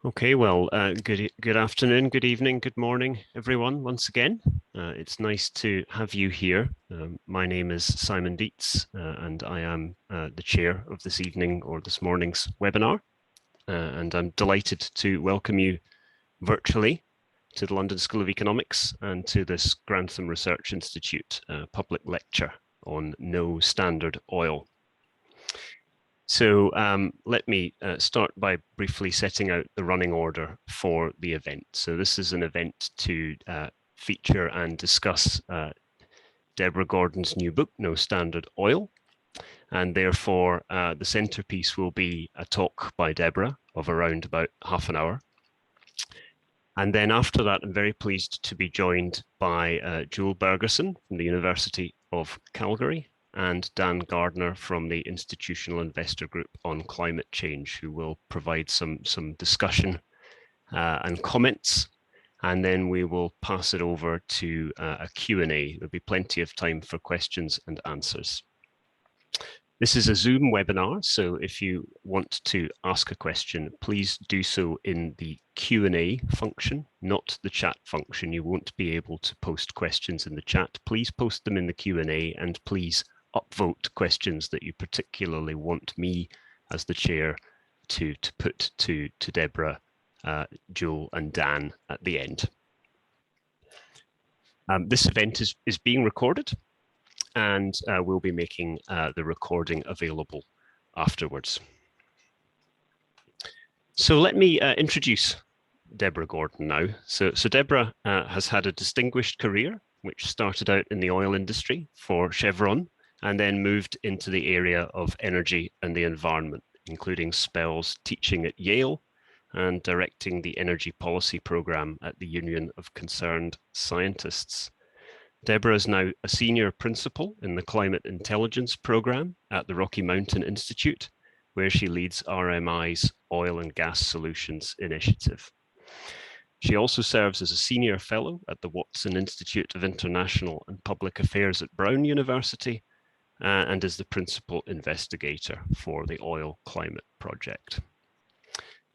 Okay, well, good afternoon, good evening, good morning, everyone, once again. It's nice to have you here. My name is Simon Dietz, and I am the chair of this evening or this morning's webinar. And I'm delighted to welcome you virtually to the London School of Economics and to this Grantham Research Institute public lecture on no standard oil. So let me start by briefly setting out the running order for the event. So this is an event to feature and discuss Deborah Gordon's new book, No Standard Oil. And therefore, the centerpiece will be a talk by Deborah of around about half an hour. And then after that, I'm very pleased to be joined by Joel Bergerson from the University of Calgary and Dan Gardner from the Institutional Investor Group on Climate Change, who will provide some discussion and comments. And then we will pass it over to a Q&A. There'll be plenty of time for questions and answers. This is a Zoom webinar, so if you want to ask a question, please do so in the Q&A function, not the chat function. You won't be able to post questions in the chat. Please post them in the Q&A and please upvote questions that you particularly want me as the chair to put to Deborah, Joel and Dan at the end. This event is being recorded, and we'll be making the recording available afterwards. So let me introduce Deborah Gordon now. So Deborah has had a distinguished career, which started out in the oil industry for Chevron, and then moved into the area of energy and the environment, including spells teaching at Yale and directing the energy policy program at the Union of Concerned Scientists. Deborah is now a senior principal in the Climate Intelligence Program at the Rocky Mountain Institute, where she leads RMI's Oil and Gas Solutions Initiative. She also serves as a senior fellow at the Watson Institute of International and Public Affairs at Brown University, and is the principal investigator for the Oil Climate Project.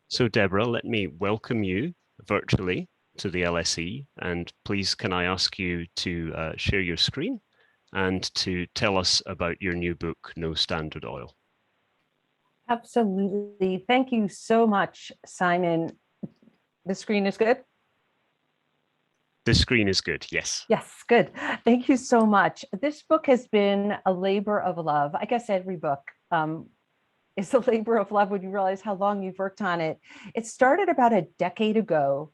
So Deborah, let me welcome you virtually to the LSE, and please can I ask you to share your screen and to tell us about your new book, No Standard Oil. Absolutely. Thank you so much, Simon. The screen is good? The screen is good, yes. Yes, good. Thank you so much. This book has been a labor of love. I guess every book is a labor of love when you realize how long you've worked on it. It started about a decade ago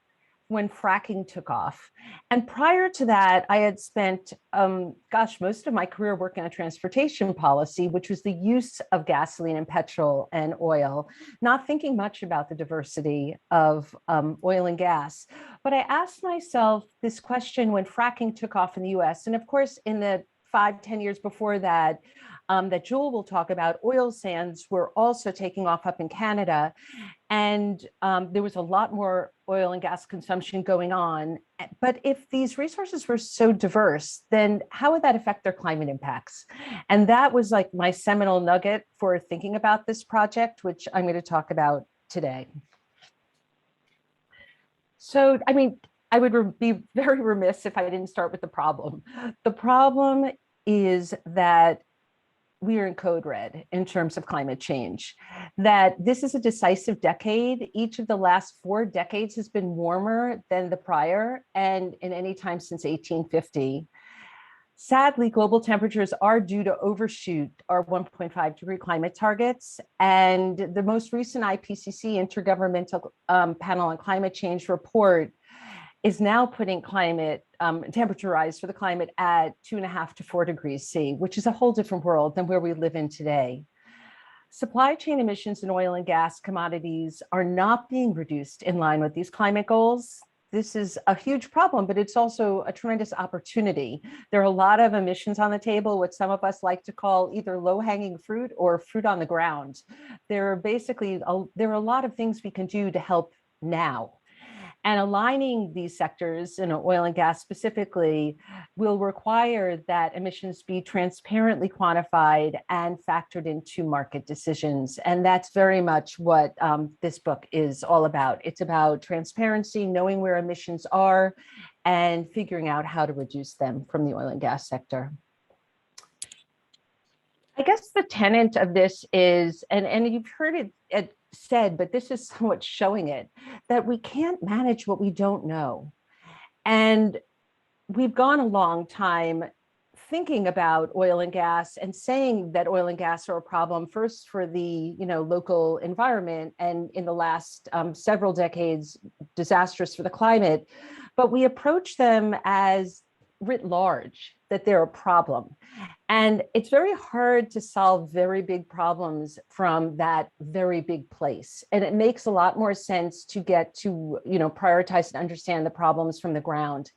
when fracking took off. And prior to that, I had spent, most of my career working on transportation policy, which was the use of gasoline and petrol and oil, not thinking much about the diversity of oil and gas. But I asked myself this question when fracking took off in the US. And of course, in the 5-10 years before that, that Joel will talk about, oil sands were also taking off up in Canada. And there was a lot more oil and gas consumption going on. But if these resources were so diverse, then how would that affect their climate impacts? And that was like my seminal nugget for thinking about this project, which I'm going to talk about today. So, I mean, I would be very remiss if I didn't start with the problem. The problem is that we are in code red in terms of climate change, that this is a decisive decade. Each of the last 4 decades has been warmer than the prior, and in any time since 1850. Sadly, global temperatures are due to overshoot our 1.5 degree climate targets. And the most recent IPCC Intergovernmental Panel on Climate Change report is now putting climate temperature rise for the climate at 2.5 to 4 degrees C, which is a whole different world than where we live in today. Supply chain emissions in oil and gas commodities are not being reduced in line with these climate goals. This is a huge problem, but it's also a tremendous opportunity. There are a lot of emissions on the table, what some of us like to call either low-hanging fruit or fruit on the ground. There are a lot of things we can do to help now. And aligning these sectors, oil and gas specifically, will require that emissions be transparently quantified and factored into market decisions. And that's very much what this book is all about. It's about transparency, knowing where emissions are, and figuring out how to reduce them from the oil and gas sector. I guess the tenet of this is, and you've heard it said, but this is somewhat showing it, that we can't manage what we don't know. And we've gone a long time thinking about oil and gas and saying that oil and gas are a problem first for the local environment, and in the last several decades disastrous for the climate, but we approach them as writ large, that they're a problem. And it's very hard to solve very big problems from that very big place. And it makes a lot more sense to get to, prioritize and understand the problems from the ground.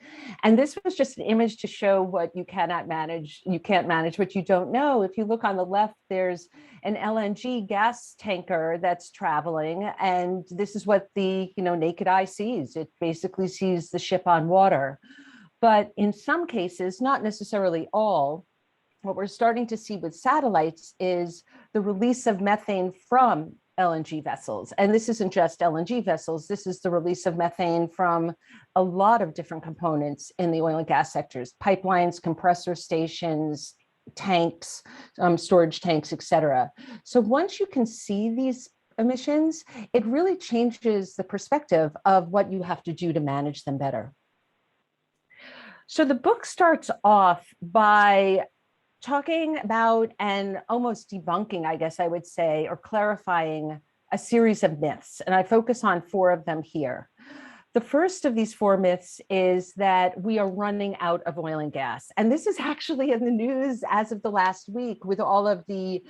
And this was just an image to show what you cannot manage. You can't manage what you don't know. If you look on the left, there's an LNG gas tanker that's traveling. And this is what the, naked eye sees. It basically sees the ship on water. But in some cases, not necessarily all, what we're starting to see with satellites is the release of methane from LNG vessels. And this isn't just LNG vessels, this is the release of methane from a lot of different components in the oil and gas sectors: pipelines, compressor stations, tanks, storage tanks, et cetera. So once you can see these emissions, it really changes the perspective of what you have to do to manage them better. So the book starts off by talking about and almost debunking, I guess I would say, or clarifying a series of myths. And I focus on 4 of them here. The first of these 4 myths is that we are running out of oil and gas. And this is actually in the news as of the last week, with all of the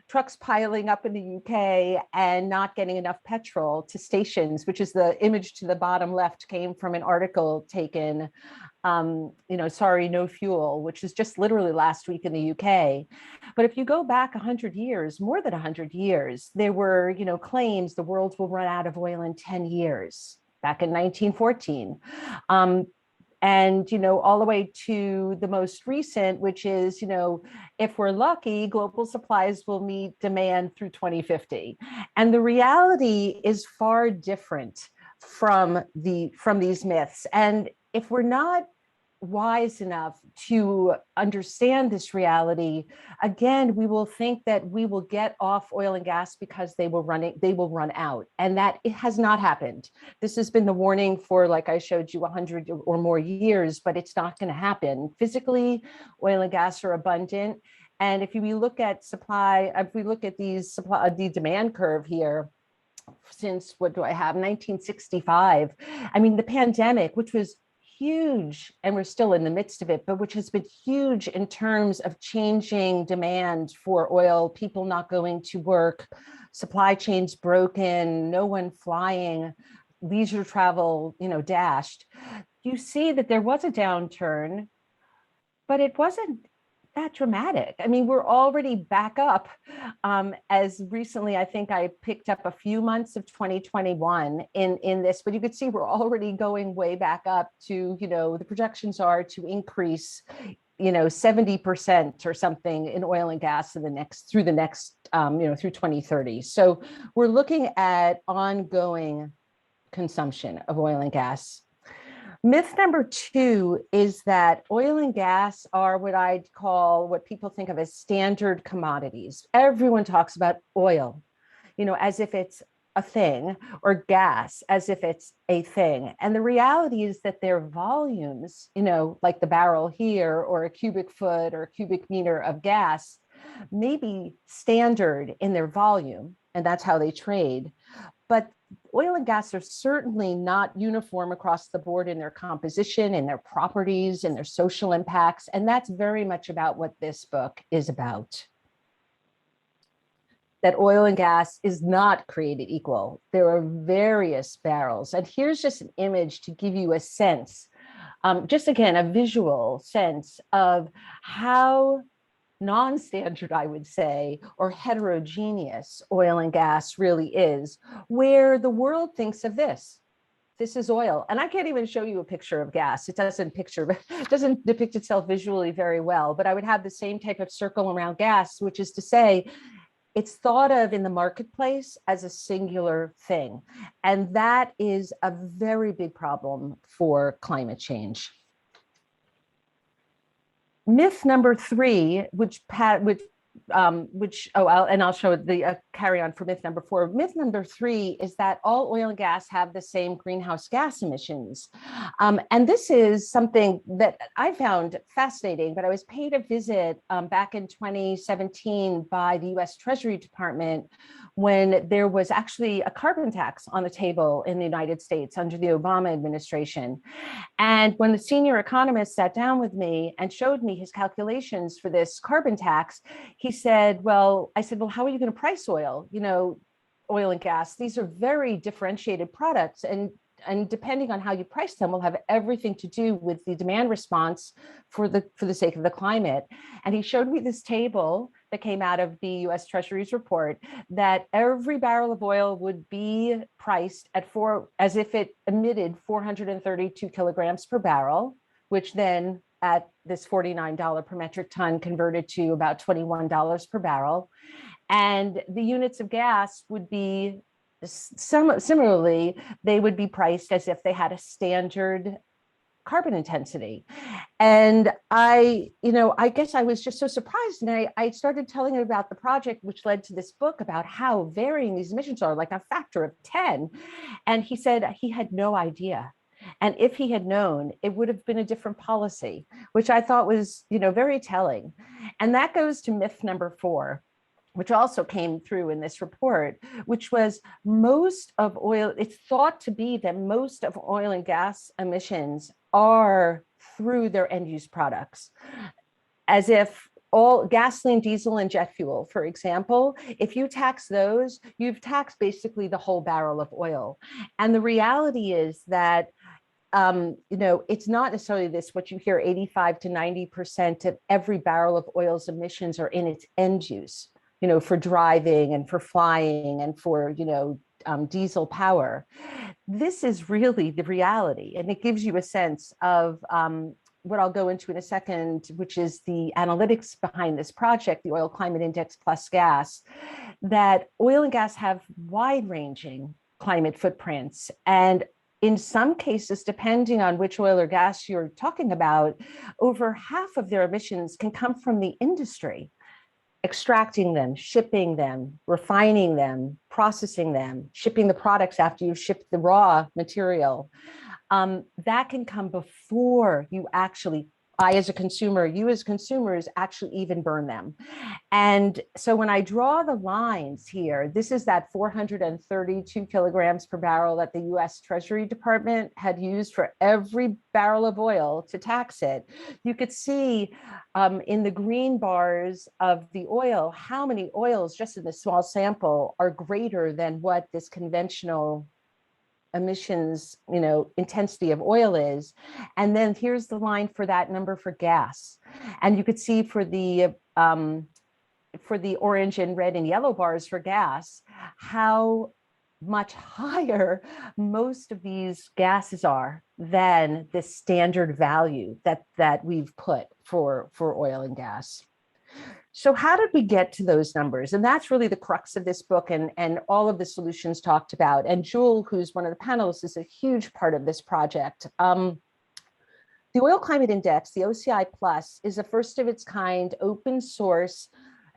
trucks piling up in the UK and not getting enough petrol to stations, which is the image to the bottom left, came from an article taken, sorry, no fuel, which is just literally last week in the UK. But if you go back 100 years, more than 100 years, there were, claims the world will run out of oil in 10 years, back in 1914. And, all the way to the most recent, which is, if we're lucky, global supplies will meet demand through 2050. And the reality is far different from these myths. And if we're not wise enough to understand this reality, again, we will think that we will get off oil and gas because they will run out. And that it has not happened. This has been the warning for, like I showed you, 100 or more years, but it's not going to happen. Physically, oil and gas are abundant. And if we look at supply, if we look at the demand curve here, since, what do I have, 1965, I mean, the pandemic, which was huge, and we're still in the midst of it, but which has been huge in terms of changing demand for oil, people not going to work, supply chains broken, no one flying, leisure travel, dashed. You see that there was a downturn, but it wasn't that dramatic. I mean, we're already back up. As recently, I think I picked up a few months of 2021 in this, but you could see we're already going way back up to, the projections are to increase, 70% or something in oil and gas through the next, through 2030. So we're looking at ongoing consumption of oil and gas. Myth number 2 is that oil and gas are what people think of as standard commodities. Everyone talks about oil, as if it's a thing, or gas as if it's a thing. And the reality is that their volumes, like the barrel here, or a cubic foot or a cubic meter of gas, may be standard in their volume, and that's how they trade. But oil and gas are certainly not uniform across the board in their composition, in their properties, in their social impacts. And that's very much about what this book is about. That oil and gas is not created equal. There are various barrels. And here's just an image to give you a sense, just again, a visual sense of how non-standard, I would say, or heterogeneous oil and gas really is, where the world thinks of this. this is oil. And I can't even show you a picture of gas. It doesn't depict itself visually very well, but I would have the same type of circle around gas, which is to say, it's thought of in the marketplace as a singular thing. And that is a very big problem for climate change. Myth number 3, I'll show the carry on for myth number 4. Myth number 3 is that all oil and gas have the same greenhouse gas emissions. And this is something that I found fascinating, but I was paid a visit back in 2017 by the US Treasury Department when there was actually a carbon tax on the table in the United States under the Obama administration. And when the senior economist sat down with me and showed me his calculations for this carbon tax, he said, I said, how are you going to price oil? Oil and gas, these are very differentiated products. And depending on how you price them will have everything to do with the demand response for the sake of the climate. And he showed me this table that came out of the US Treasury's report that every barrel of oil would be priced at as if it emitted 432 kilograms per barrel, which then at this $49 per metric ton converted to about $21 per barrel. And the units of gas would be similarly, they would be priced as if they had a standard carbon intensity. And I guess I was just so surprised. And I started telling him about the project, which led to this book about how varying these emissions are, like a factor of 10. And he said he had no idea. And if he had known, it would have been a different policy, which I thought was, very telling. And that goes to myth number 4, which also came through in this report, which was it's thought to be that most of oil and gas emissions are through their end use products, as if all gasoline, diesel, and jet fuel, for example, if you tax those, you've taxed basically the whole barrel of oil. And the reality is that it's not necessarily what you hear, 85 to 90% of every barrel of oil's emissions are in its end use, for driving and for flying and for, diesel power. This is really the reality. And it gives you a sense of what I'll go into in a second, which is the analytics behind this project, the Oil Climate Index plus gas, that oil and gas have wide-ranging climate footprints. And in some cases, depending on which oil or gas you're talking about, over half of their emissions can come from the industry, extracting them, shipping them, refining them, processing them, shipping the products after you ship the raw material. That can come before you actually, you as consumers actually even burn them. And so when I draw the lines here, this is that 432 kilograms per barrel that the US Treasury Department had used for every barrel of oil to tax it. You could see in the green bars of the oil, how many oils just in this small sample are greater than what this conventional emissions, intensity of oil is. And then here's the line for that number for gas. And you could see for the orange and red and yellow bars for gas, how much higher most of these gases are than the standard value that we've put for oil and gas. So how did we get to those numbers? And that's really the crux of this book and all of the solutions talked about. And Jewel, who's one of the panelists, is a huge part of this project. The Oil Climate Index, the OCI Plus, is a first of its kind open source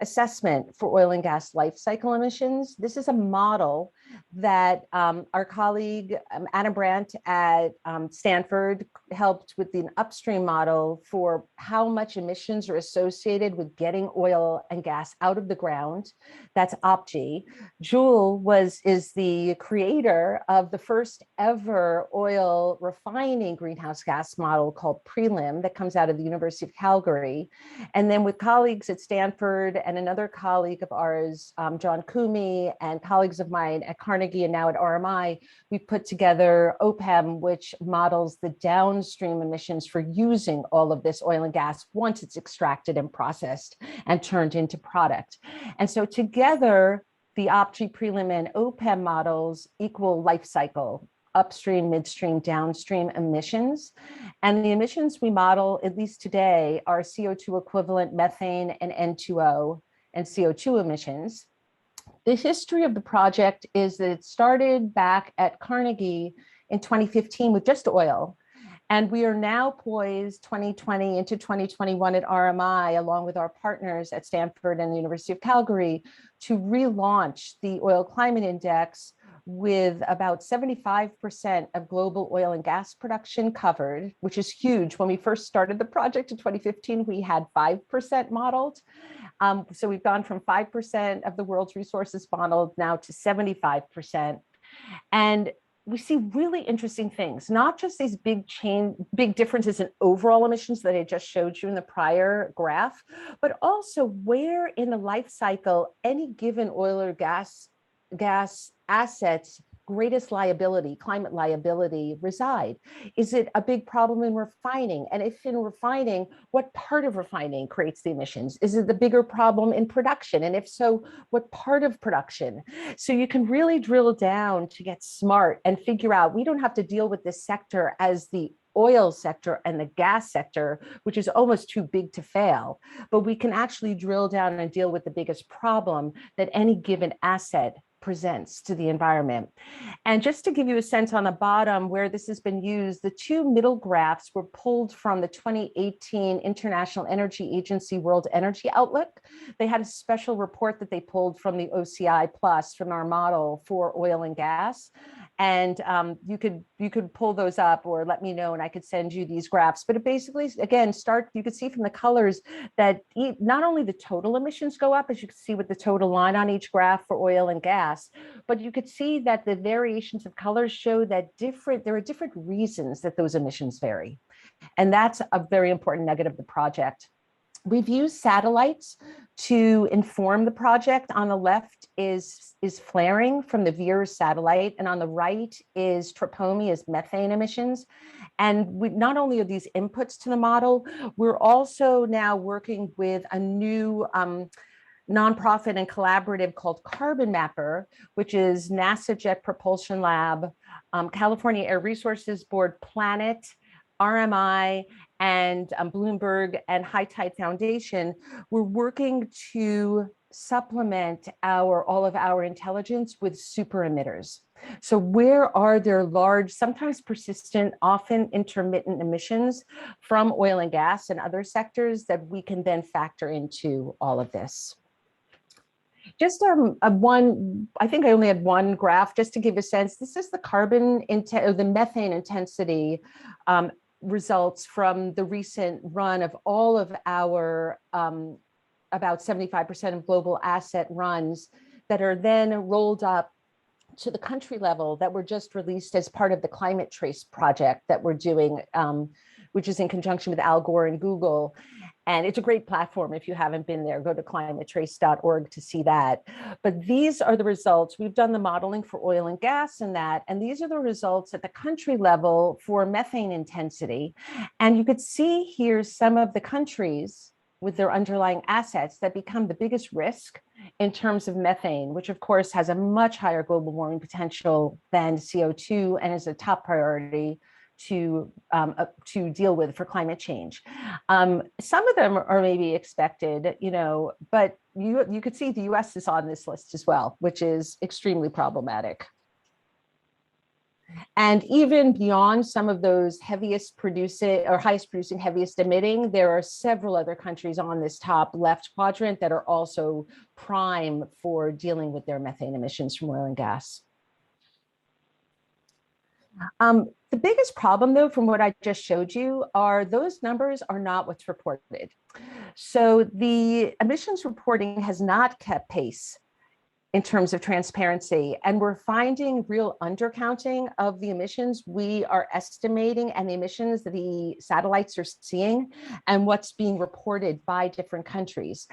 assessment for oil and gas life cycle emissions. This is a model that our colleague Anna Brent at Stanford helped with the upstream model for how much emissions are associated with getting oil and gas out of the ground. That's OPG. Jewel is the creator of the first ever oil refining greenhouse gas model called Prelim that comes out of the University of Calgary. And then with colleagues at Stanford and another colleague of ours, John Coomey, and colleagues of mine at Carnegie and now at RMI, we put together OPEM, which models the downstream emissions for using all of this oil and gas once it's extracted and processed and turned into product. And so together, the OPG, Prelim, and OPEM models equal life cycle upstream, midstream, downstream emissions. And the emissions we model, at least today, are CO2 equivalent methane and N2O and CO2 emissions. The history of the project is that it started back at Carnegie in 2015 with just oil. And we are now poised 2020 into 2021 at RMI, along with our partners at Stanford and the University of Calgary, to relaunch the Oil Climate Index with about 75% of global oil and gas production covered, which is huge. When we first started the project in 2015, we had 5% modeled. So we've gone from 5% of the world's resources modeled now to 75%. And we see really interesting things, not just these big differences in overall emissions that I just showed you in the prior graph, but also where in the life cycle any given oil or gas assets greatest liability, climate liability reside? Is it a big problem in refining? And if in refining, what part of refining creates the emissions? Is it the bigger problem in production? And if so, what part of production? So you can really drill down to get smart and figure out, we don't have to deal with this sector as the oil sector and the gas sector, which is almost too big to fail, but we can actually drill down and deal with the biggest problem that any given asset presents to the environment. And just to give you a sense on the bottom where this has been used, the two middle graphs were pulled from the 2018 International Energy Agency World Energy Outlook. They had a special report that they pulled from the OCI Plus from our model for oil and gas. And you could pull those up or let me know and I could send you these graphs. But it basically, again, you could see from the colors that not only the total emissions go up, as you can see with the total line on each graph for oil and gas, but you could see that the variations of colors show that there are different reasons that those emissions vary. And that's a very important nugget of the project. We've used satellites to inform the project. On the left is flaring from the VIIRS satellite, and on the right is TRPOMI, is methane emissions. And not only are these inputs to the model, we're also now working with a new nonprofit and collaborative called Carbon Mapper, which is NASA Jet Propulsion Lab, California Air Resources Board, Planet, RMI, and Bloomberg and High Tide Foundation. We're working to supplement all of our intelligence with super emitters. So where are there large, sometimes persistent, often intermittent emissions from oil and gas and other sectors that we can then factor into all of this? Just I think I only had one graph just to give a sense. This is the methane intensity results from the recent run of all of our about 75% of global asset runs that are then rolled up to the country level that were just released as part of the Climate Trace project that we're doing, which is in conjunction with Al Gore and Google. And it's a great platform. If you haven't been there, go to climatetrace.org to see that. But these are the results. We've done the modeling for oil and gas and that, and these are the results at the country level for methane intensity. And you could see here some of the countries with their underlying assets that become the biggest risk in terms of methane, which of course has a much higher global warming potential than CO2 and is a top priority to deal with for climate change. Some of them are maybe expected, but you could see the US is on this list as well, which is extremely problematic. And even beyond some of those heaviest producing or highest producing, heaviest emitting, there are several other countries on this top left quadrant that are also prime for dealing with their methane emissions from oil and gas. The biggest problem, though, from what I just showed you, are those numbers are not what's reported. So the emissions reporting has not kept pace in terms of transparency, and we're finding real undercounting of the emissions we are estimating and the emissions that the satellites are seeing and what's being reported by different countries.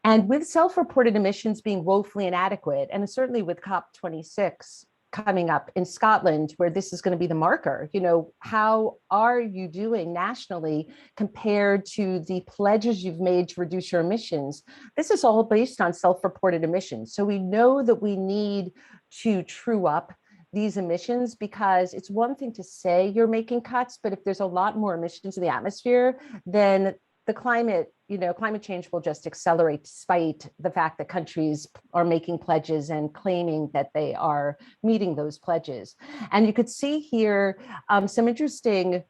And with self-reported emissions being woefully inadequate, and certainly with COP26 coming up in Scotland, where this is going to be the marker, how are you doing nationally compared to the pledges you've made to reduce your emissions? This is all based on self-reported emissions. So we know that we need to true up these emissions, because it's one thing to say you're making cuts, but if there's a lot more emissions in the atmosphere, then the climate change will just accelerate, despite the fact that countries are making pledges and claiming that they are meeting those pledges. And you could see here some interesting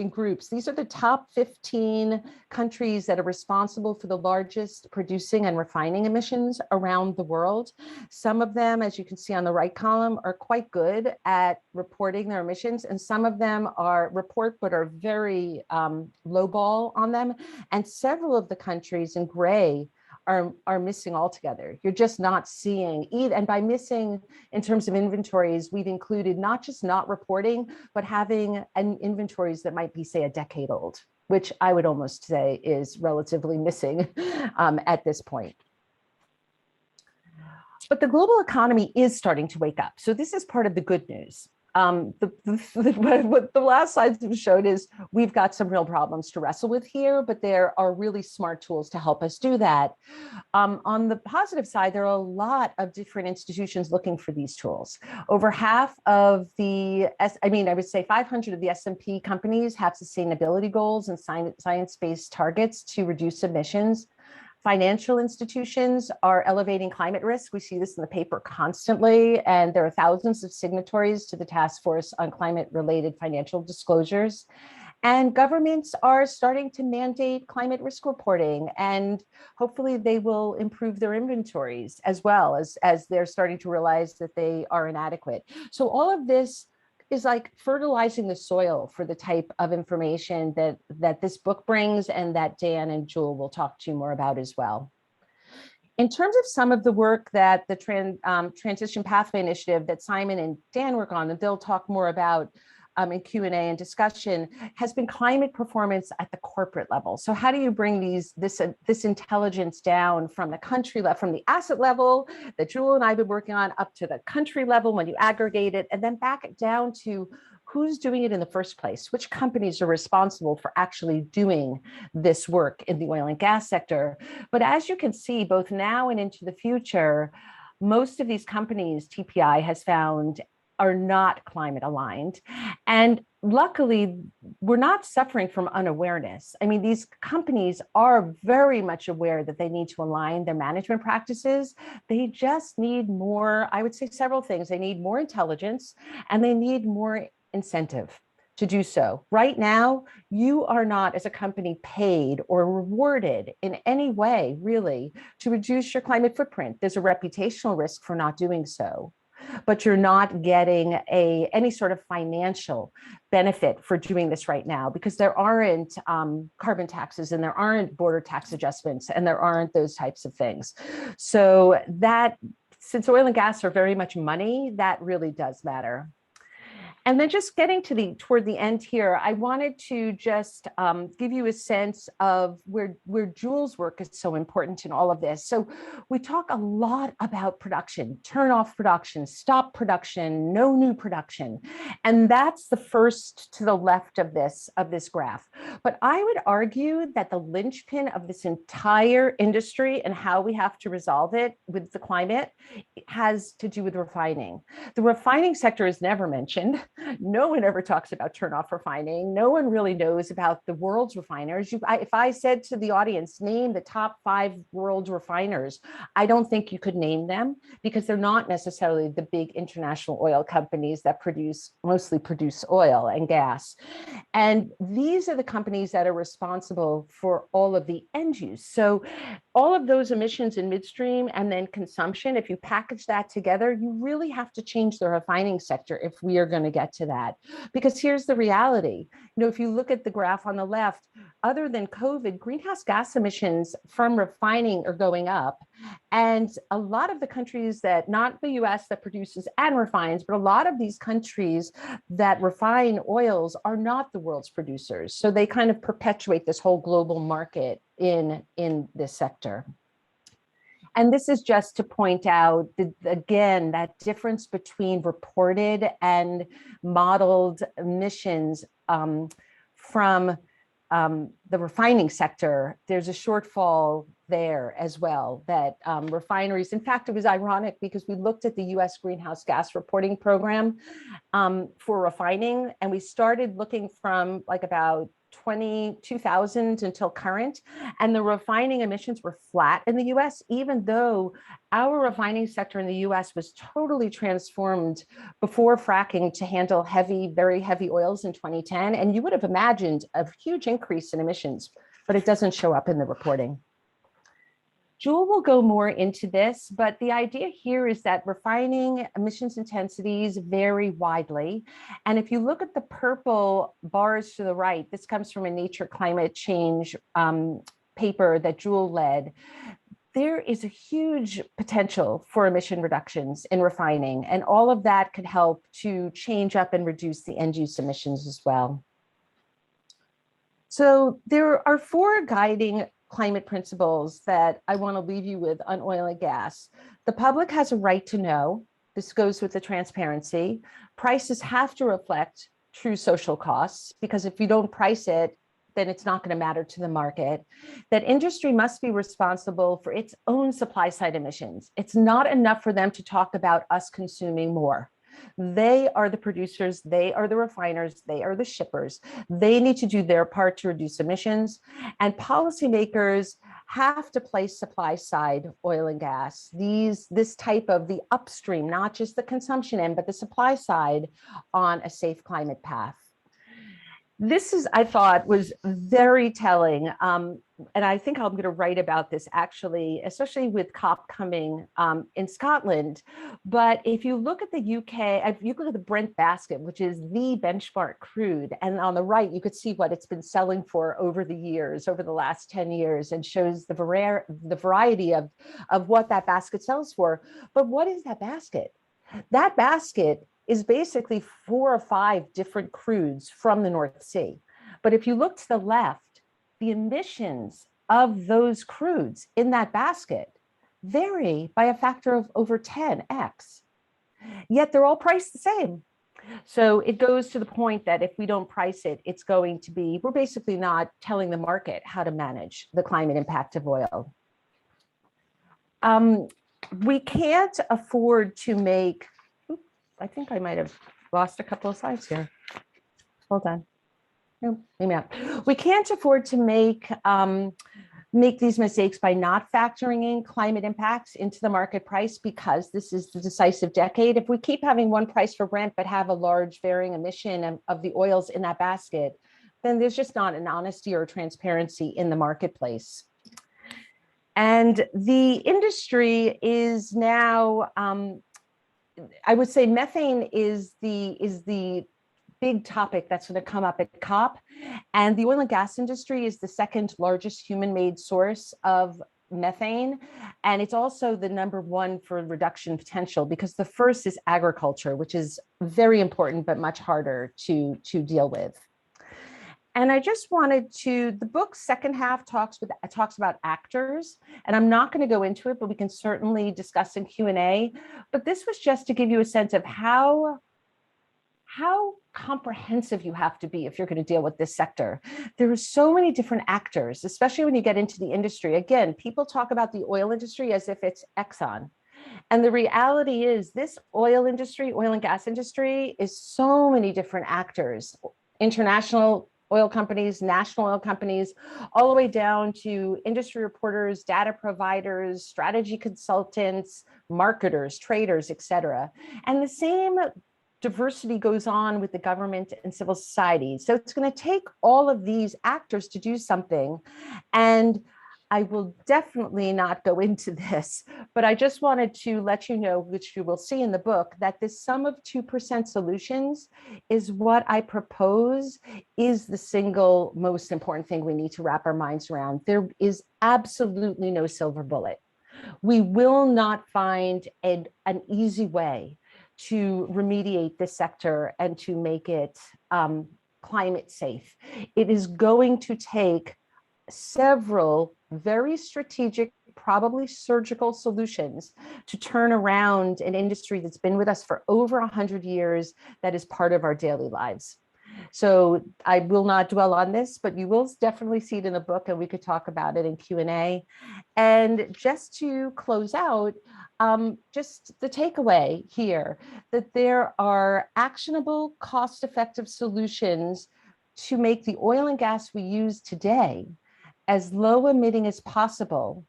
groups. These are the top 15 countries that are responsible for the largest producing and refining emissions around the world. Some of them, as you can see on the right column, are quite good at reporting their emissions, and some of them report but are very lowball on them. And several of the countries in gray are missing altogether. You're just not seeing either. And by missing in terms of inventories, we've included not just not reporting, but having inventories that might be, say, a decade old, which I would almost say is relatively missing at this point. But the global economy is starting to wake up. So this is part of the good news. What the last slide showed is we've got some real problems to wrestle with here, but there are really smart tools to help us do that. On the positive side, there are a lot of different institutions looking for these tools. Over half of I would say 500 of the S&P companies have sustainability goals and science-based targets to reduce emissions. Financial institutions are elevating climate risk. We see this in the paper constantly, and there are thousands of signatories to the Task Force on Climate-Related Financial Disclosures. And governments are starting to mandate climate risk reporting, and hopefully they will improve their inventories as well, as they're starting to realize that they are inadequate. So all of this is like fertilizing the soil for the type of information that this book brings, and that Dan and Jewel will talk to you more about as well. In terms of some of the work that the Transition Pathway Initiative that Simon and Dan work on, and they'll talk more about in Q&A and discussion, has been climate performance at the corporate level. So how do you bring this intelligence down from the country level, from the asset level that Jewel and I have been working on, up to the country level when you aggregate it, and then back it down to who's doing it in the first place? Which companies are responsible for actually doing this work in the oil and gas sector? But as you can see, both now and into the future, most of these companies, TPI has found, are not climate aligned. And luckily, we're not suffering from unawareness. I mean, these companies are very much aware that they need to align their management practices. They just need more, I would say several things. They need more intelligence, and they need more incentive to do so. Right now, you are not, as a company, paid or rewarded in any way, really, to reduce your climate footprint. There's a reputational risk for not doing so, but you're not getting any sort of financial benefit for doing this right now, because there aren't carbon taxes, and there aren't border tax adjustments, and there aren't those types of things. So that, since oil and gas are very much money, that really does matter. And then just getting to toward the end here, I wanted to just give you a sense of where Jewel's work is so important in all of this. So we talk a lot about production, turn off production, stop production, no new production. And that's the first to the left of this graph. But I would argue that the linchpin of this entire industry and how we have to resolve it with the climate has to do with refining. The refining sector is never mentioned. No one ever talks about turn off refining. No one really knows about the world's refiners. If I said to the audience, name the top 5 world refiners, I don't think you could name them, because they're not necessarily the big international oil companies that mostly produce oil and gas. And these are the companies that are responsible for all of the end use. So all of those emissions in midstream and then consumption, if you package that together, you really have to change the refining sector if we are going to get to that. Because here's the reality. If you look at the graph on the left, other than COVID, greenhouse gas emissions from refining are going up. And a lot of the countries that, not the US that produces and refines, but a lot of these countries that refine oils are not the world's producers. So they kind of perpetuate this whole global market in this sector. And this is just to point out, again, that difference between reported and modeled emissions from the refining sector. There's a shortfall there as well, that refineries, in fact, it was ironic because we looked at the US greenhouse gas reporting program for refining, and we started looking from like about 2000 until current, and the refining emissions were flat in the US, even though our refining sector in the US was totally transformed before fracking to handle heavy, very heavy oils in 2010. And you would have imagined a huge increase in emissions, but it doesn't show up in the reporting. Jewel will go more into this, but the idea here is that refining emissions intensities vary widely. And if you look at the purple bars to the right, this comes from a Nature Climate Change paper that Jewel led. There is a huge potential for emission reductions in refining, and all of that could help to change up and reduce the end use emissions as well. So there are 4 guiding climate principles that I want to leave you with on oil and gas. The public has a right to know. This goes with the transparency. Prices have to reflect true social costs, because if you don't price it, then it's not going to matter to the market. That industry must be responsible for its own supply side emissions. It's not enough for them to talk about us consuming more. They are the producers, they are the refiners, they are the shippers. They need to do their part to reduce emissions. And policymakers have to place supply side oil and gas, this type of the upstream, not just the consumption end, but the supply side, on a safe climate path. This is, I thought, was very telling. And I think I'm going to write about this actually, especially with COP coming in Scotland. But if you look at the UK, if you look at the Brent basket, which is the benchmark crude, and on the right, you could see what it's been selling for over the years, over the last 10 years, and shows the variety of what that basket sells for. But what is that basket? That basket is basically 4 or 5 different crudes from the North Sea. But if you look to the left, the emissions of those crudes in that basket vary by a factor of over 10x. Yet they're all priced the same. So it goes to the point that if we don't price it, it's going to be, we're basically not telling the market how to manage the climate impact of oil. We can't afford to make, I think I might have lost a couple of slides here. Hold on. No, maybe not. We can't afford to make these mistakes by not factoring in climate impacts into the market price, because this is the decisive decade. If we keep having one price for Brent, but have a large varying emission of the oils in that basket, then there's just not an honesty or transparency in the marketplace. And the industry is now, I would say methane is the big topic that's going to come up at COP. And the oil and gas industry is the second largest human-made source of methane. And it's also the #1 for reduction potential, because the first is agriculture, which is very important, but much harder to deal with. And I just wanted to, the book's second half talks about actors, and I'm not going to go into it, but we can certainly discuss in Q&A. But this was just to give you a sense of how comprehensive you have to be if you're going to deal with this sector. There are so many different actors, especially when you get into the industry. Again, people talk about the oil industry as if it's Exxon. And the reality is this oil industry, oil and gas industry, is so many different actors, international oil companies, national oil companies, all the way down to industry reporters, data providers, strategy consultants, marketers, traders, et cetera. And the same diversity goes on with the government and civil society. So it's going to take all of these actors to do something. And I will definitely not go into this, but I just wanted to let you know, which you will see in the book, that this sum of 2% solutions is what I propose is the single most important thing we need to wrap our minds around. There is absolutely no silver bullet. We will not find an easy way to remediate this sector and to make it climate safe. It is going to take several very strategic, probably surgical solutions to turn around an industry that's been with us for over 100 years, that is part of our daily lives. So I will not dwell on this, but you will definitely see it in the book, and we could talk about it in Q&A. And just to close out, just the takeaway here, that there are actionable, cost-effective solutions to make the oil and gas we use today as low emitting as possible,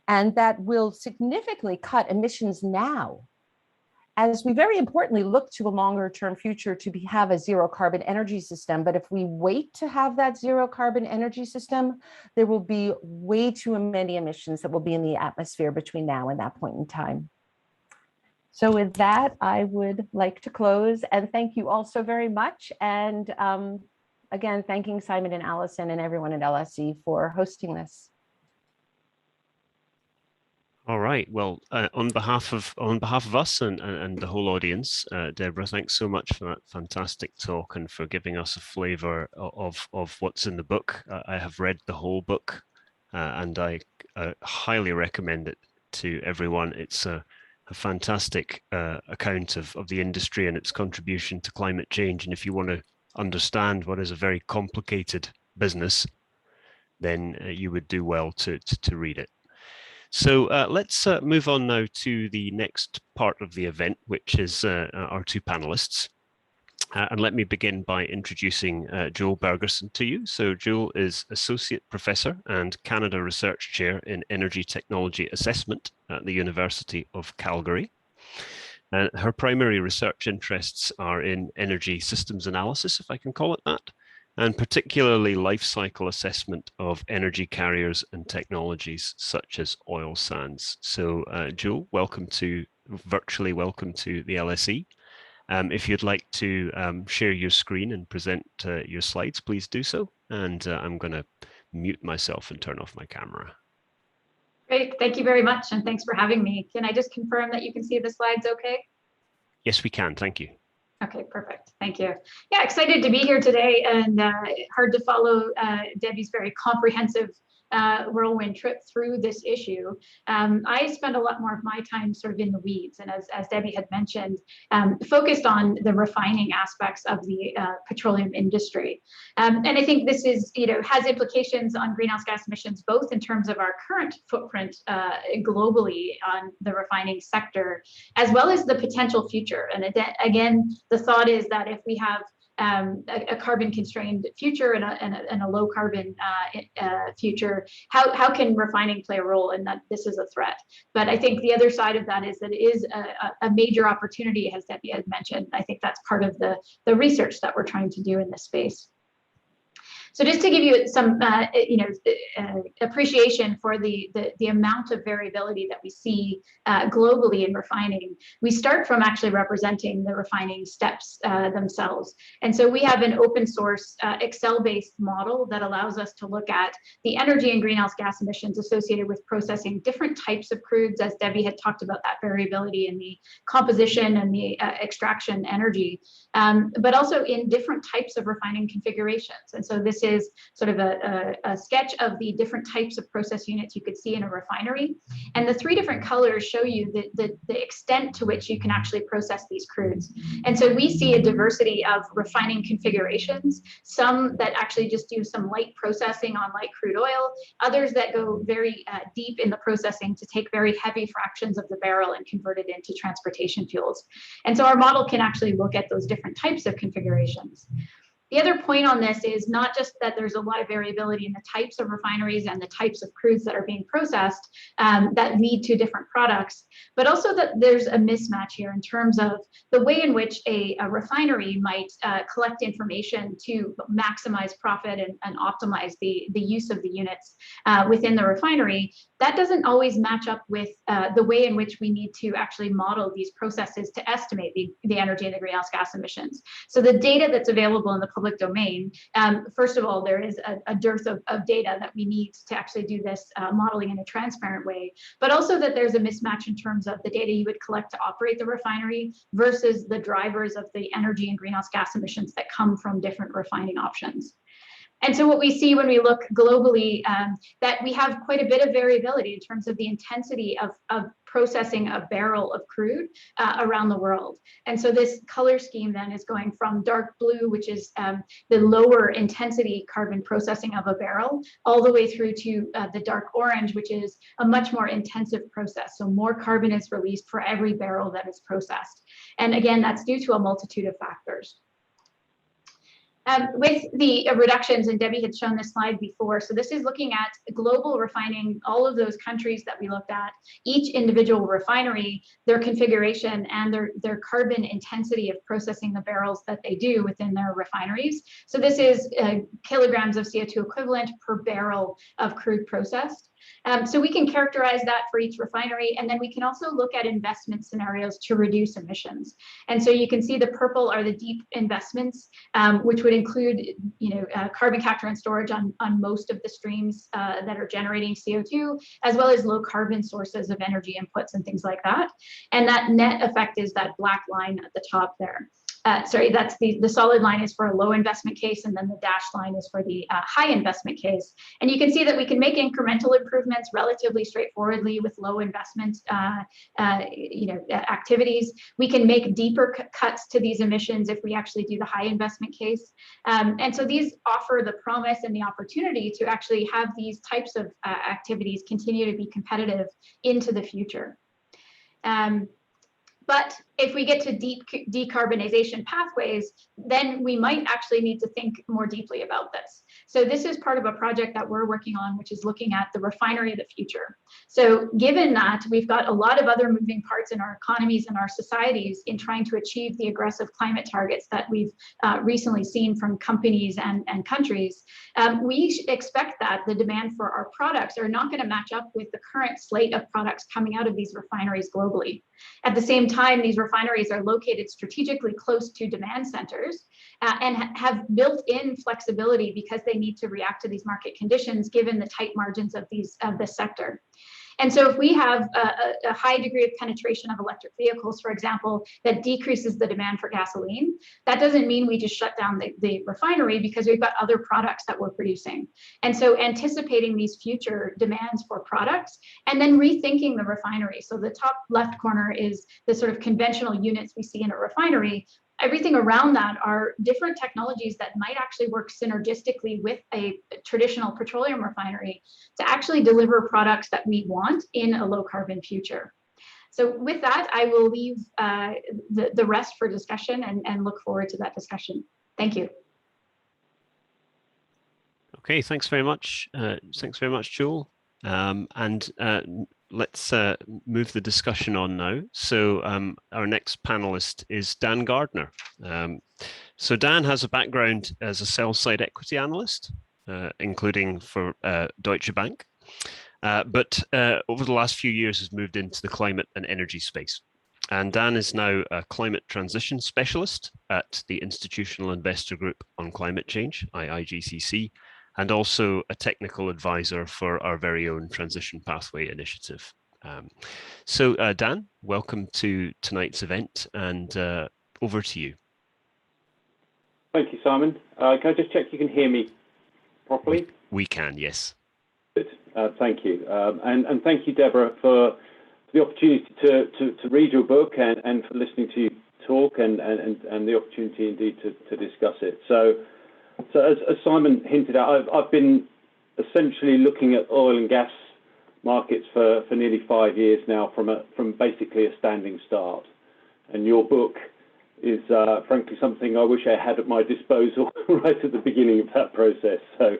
and that will significantly cut emissions now, as we very importantly look to a longer term future to have a zero carbon energy system. But if we wait to have that zero carbon energy system, there will be way too many emissions that will be in the atmosphere between now and that point in time. So with that, I would like to close and thank you all so very much. And again, thanking Simon and Allison and everyone at LSE for hosting this. All right. Well, on behalf of us and the whole audience, Deborah, thanks so much for that fantastic talk and for giving us a flavour of what's in the book. I have read the whole book, and I highly recommend it to everyone. It's a fantastic account of the industry and its contribution to climate change. And if you want to understand what is a very complicated business, then you would do well to read it. So let's move on now to the next part of the event, which is our two panelists. And let me begin by introducing Joel Bergerson to you. So Joel is Associate Professor and Canada Research Chair in Energy Technology Assessment at the University of Calgary. And her primary research interests are in energy systems analysis, if I can call it that, and particularly life cycle assessment of energy carriers and technologies such as oil sands. So Joel, virtually welcome to the LSE. If you'd like to share your screen and present your slides, please do so. And I'm going to mute myself and turn off my camera. Great, thank you very much, and thanks for having me. Can I just confirm that you can see the slides okay? Yes, we can, thank you. Okay, perfect. Thank you. Yeah, excited to be here today, and hard to follow Debbie's very comprehensive whirlwind trip through this issue. I spend a lot more of my time sort of in the weeds, and as Debbie had mentioned, focused on the refining aspects of the petroleum industry. And I think this is, has implications on greenhouse gas emissions, both in terms of our current footprint globally on the refining sector, as well as the potential future. And again, the thought is that if we have a carbon constrained future and a low carbon future, how can refining play a role in that? This is a threat. But I think the other side of that is that it is a major opportunity, as Debbie had mentioned. I think that's part of the research that we're trying to do in this space. So just to give you some, appreciation for the amount of variability that we see globally in refining, we start from actually representing the refining steps themselves. And so we have an open source Excel-based model that allows us to look at the energy and greenhouse gas emissions associated with processing different types of crudes, as Debbie had talked about that variability in the composition and the extraction energy, but also in different types of refining configurations. And so this is sort of a sketch of the different types of process units you could see in a refinery. And the three different colors show you the extent to which you can actually process these crudes. And so we see a diversity of refining configurations, some that actually just do some light processing on light crude oil, others that go very deep in the processing to take very heavy fractions of the barrel and convert it into transportation fuels. And so our model can actually look at those different types of configurations. The other point on this is not just that there's a lot of variability in the types of refineries and the types of crudes that are being processed that lead to different products, but also that there's a mismatch here in terms of the way in which a refinery might collect information to maximize profit and optimize the use of the units within the refinery. That doesn't always match up with the way in which we need to actually model these processes to estimate the energy and the greenhouse gas emissions. So the data that's available in the public domain, first of all, there is a dearth of data that we need to actually do this modeling in a transparent way, but also that there's a mismatch in terms of the data you would collect to operate the refinery versus the drivers of the energy and greenhouse gas emissions that come from different refining options. And so what we see when we look globally, that we have quite a bit of variability in terms of the intensity of processing a barrel of crude around the world. And so this color scheme then is going from dark blue, which is the lower intensity carbon processing of a barrel, all the way through to the dark orange, which is a much more intensive process. So more carbon is released for every barrel that is processed. And again, that's due to a multitude of factors. With the reductions, and Debbie had shown this slide before, so this is looking at global refining, all of those countries that we looked at, each individual refinery, their configuration and their carbon intensity of processing the barrels that they do within their refineries. So this is kilograms of CO2 equivalent per barrel of crude processed. So we can characterize that for each refinery, and then we can also look at investment scenarios to reduce emissions. And so you can see the purple are the deep investments, which would include, carbon capture and storage on most of the streams that are generating CO2, as well as low carbon sources of energy inputs and things like that. And that net effect is that black line at the top there. Sorry, that's the solid line is for a low investment case, and then the dashed line is for the high investment case. And you can see that we can make incremental improvements relatively straightforwardly with low investment activities. We can make deeper cuts to these emissions if we actually do the high investment case. And so these offer the promise and the opportunity to actually have these types of activities continue to be competitive into the future. But if we get to deep decarbonization pathways, then we might actually need to think more deeply about this. So this is part of a project that we're working on, which is looking at the refinery of the future. So given that we've got a lot of other moving parts in our economies and our societies in trying to achieve the aggressive climate targets that we've recently seen from companies and countries, we expect that the demand for our products are not going to match up with the current slate of products coming out of these refineries globally. At the same time, these refineries are located strategically close to demand centers and have built-in flexibility because they need to react to these market conditions given the tight margins of this sector. And so if we have a high degree of penetration of electric vehicles, for example, that decreases the demand for gasoline, that doesn't mean we just shut down the refinery because we've got other products that we're producing. And so anticipating these future demands for products and then rethinking the refinery. So the top left corner is the sort of conventional units we see in a refinery. Everything around that are different technologies that might actually work synergistically with a traditional petroleum refinery to actually deliver products that we want in a low carbon future. So with that, I will leave the rest for discussion and look forward to that discussion. Thank you. Okay, thanks very much. Thanks very much, Joel. Let's move the discussion on now. So our next panelist is Dan Gardner. So Dan has a background as a sell-side equity analyst, including for Deutsche Bank, but over the last few years has moved into the climate and energy space. And Dan is now a climate transition specialist at the Institutional Investor Group on Climate Change, IIGCC, and also a technical advisor for our very own Transition Pathway initiative. So Dan, welcome to tonight's event, and over to you. Thank you, Simon. Can I just check you can hear me properly? We can, yes. Good. Thank you. And thank you, Deborah, for the opportunity to read your book and for listening to you talk and the opportunity indeed to discuss it. So as Simon hinted at, I've been essentially looking at oil and gas markets for nearly 5 years now from basically a standing start. And your book is frankly something I wish I had at my disposal right at the beginning of that process. So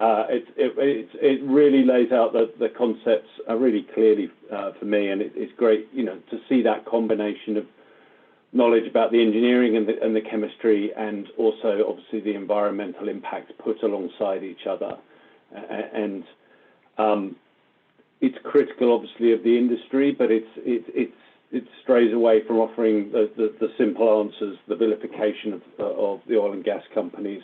it really lays out the concepts really clearly for me, and it's great, to see that combination of knowledge about the engineering and the chemistry, and also obviously the environmental impacts put alongside each other. And it's critical, obviously, of the industry, but it strays away from offering the simple answers, the vilification of the oil and gas companies,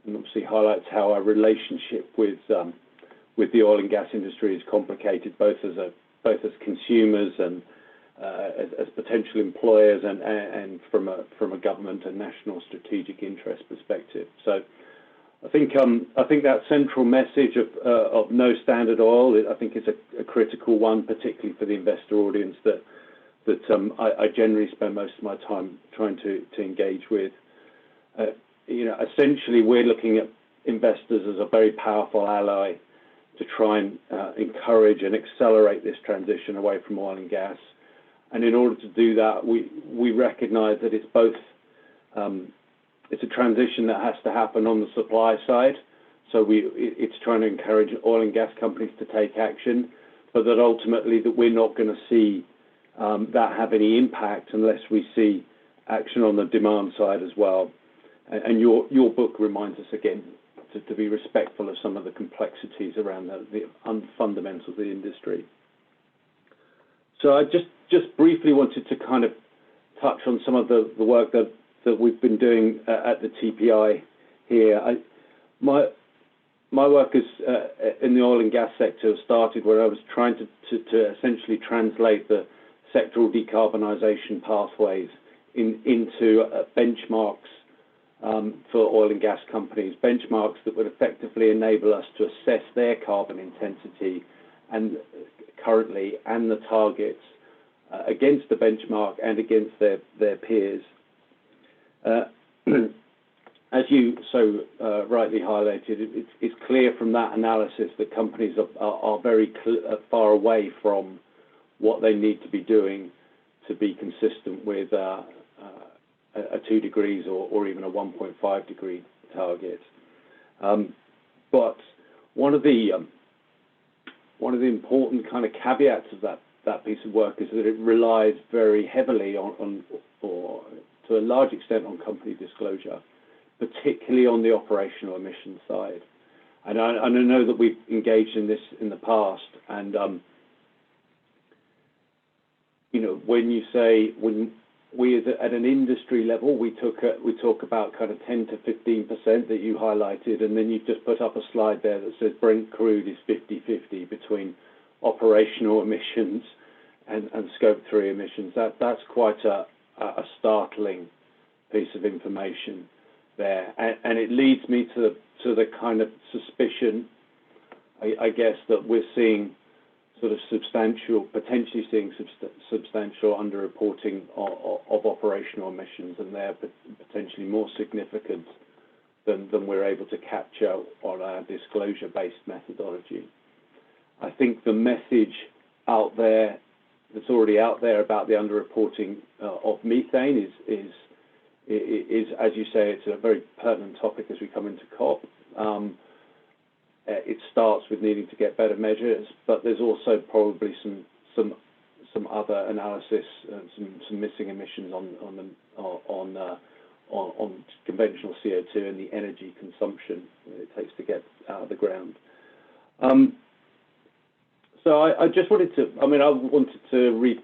and obviously highlights how our relationship with the oil and gas industry is complicated, both as consumers and as potential employers and from a government and national strategic interest perspective. So I think that central message of no standard oil, I think, is a critical one, particularly for the investor audience that I generally spend most of my time trying to engage with. You know, essentially, we're looking at investors as a very powerful ally to try and encourage and accelerate this transition away from oil and gas. And in order to do that, we recognise that it's both it's a transition that has to happen on the supply side. So it's trying to encourage oil and gas companies to take action, but that ultimately that we're not going to see that have any impact unless we see action on the demand side as well. And your book reminds us again to be respectful of some of the complexities around the fundamentals of the industry. So I just briefly wanted to kind of touch on some of the work that we've been doing at the TPI here. My work is in the oil and gas sector started where I was trying to essentially translate the sectoral decarbonisation pathways into benchmarks for oil and gas companies, benchmarks that would effectively enable us to assess their carbon intensity and currently and the targets against the benchmark and against their peers. As you so rightly highlighted, it's clear from that analysis that companies are very far away from what they need to be doing to be consistent with a 2 degrees or even a 1.5 degree target. But one of the important kind of caveats of that piece of work is that it relies very heavily on or to a large extent on company disclosure, particularly on the operational emissions side. And I know that we've engaged in this in the past, and you know, when we at an industry level, we talk about kind of 10 to 15% that you highlighted, and then you just put up a slide there that says Brent crude is 50-50 between operational emissions and scope 3 emissions. That's quite a startling piece of information there, and it leads me to the kind of suspicion, I guess, that we're seeing sort of potentially seeing substantial underreporting of operational emissions, and they're potentially more significant than we're able to capture on our disclosure-based methodology. I think the message out there that's already out there about the underreporting of methane is, as you say, it's a very pertinent topic as we come into COP. It starts with needing to get better measures, but there's also probably some other analysis, some missing emissions on conventional CO2 and the energy consumption it takes to get out of the ground. So I just wanted to, I wanted to read,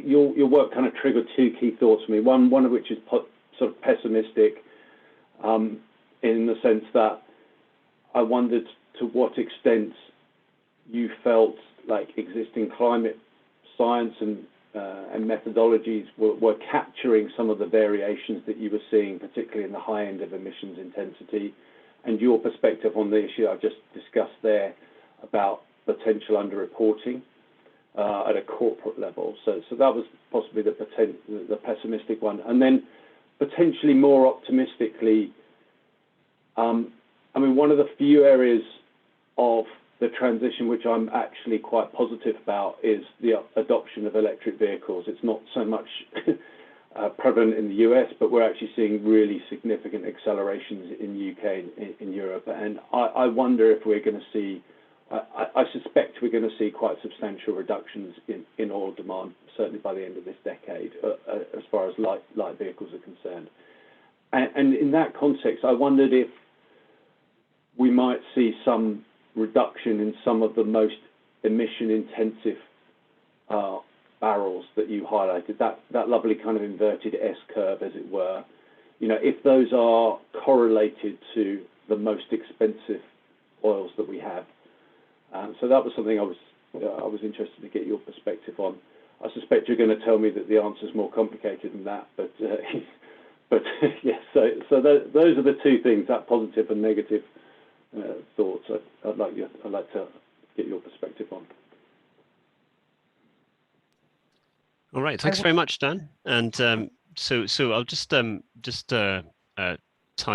your work kind of triggered two key thoughts for me. One of which is sort of pessimistic in the sense that I wondered to what extent you felt like existing climate science and methodologies were capturing some of the variations that you were seeing, particularly in the high end of emissions intensity, and your perspective on the issue I just discussed there about potential underreporting at a corporate level. So that was possibly the pessimistic one. And then potentially more optimistically, one of the few areas of the transition which I'm actually quite positive about is the adoption of electric vehicles. It's not so much prevalent in the US, but we're actually seeing really significant accelerations in the UK and in Europe. And I wonder if we're going to see, I suspect we're going to see quite substantial reductions in oil demand, certainly by the end of this decade, as far as light vehicles are concerned. And in that context, I wondered if we might see some reduction in some of the most emission-intensive barrels that you highlighted, that lovely kind of inverted S-curve, as it were. You know, if those are correlated to the most expensive oils that we have. So that was something I was interested to get your perspective on. I suspect you're going to tell me that the answer is more complicated than that, but But yes, so those are the two things, that positive and negative thoughts. I'd like to get your perspective on. All right, thanks very much, Dan. And so I'll just tie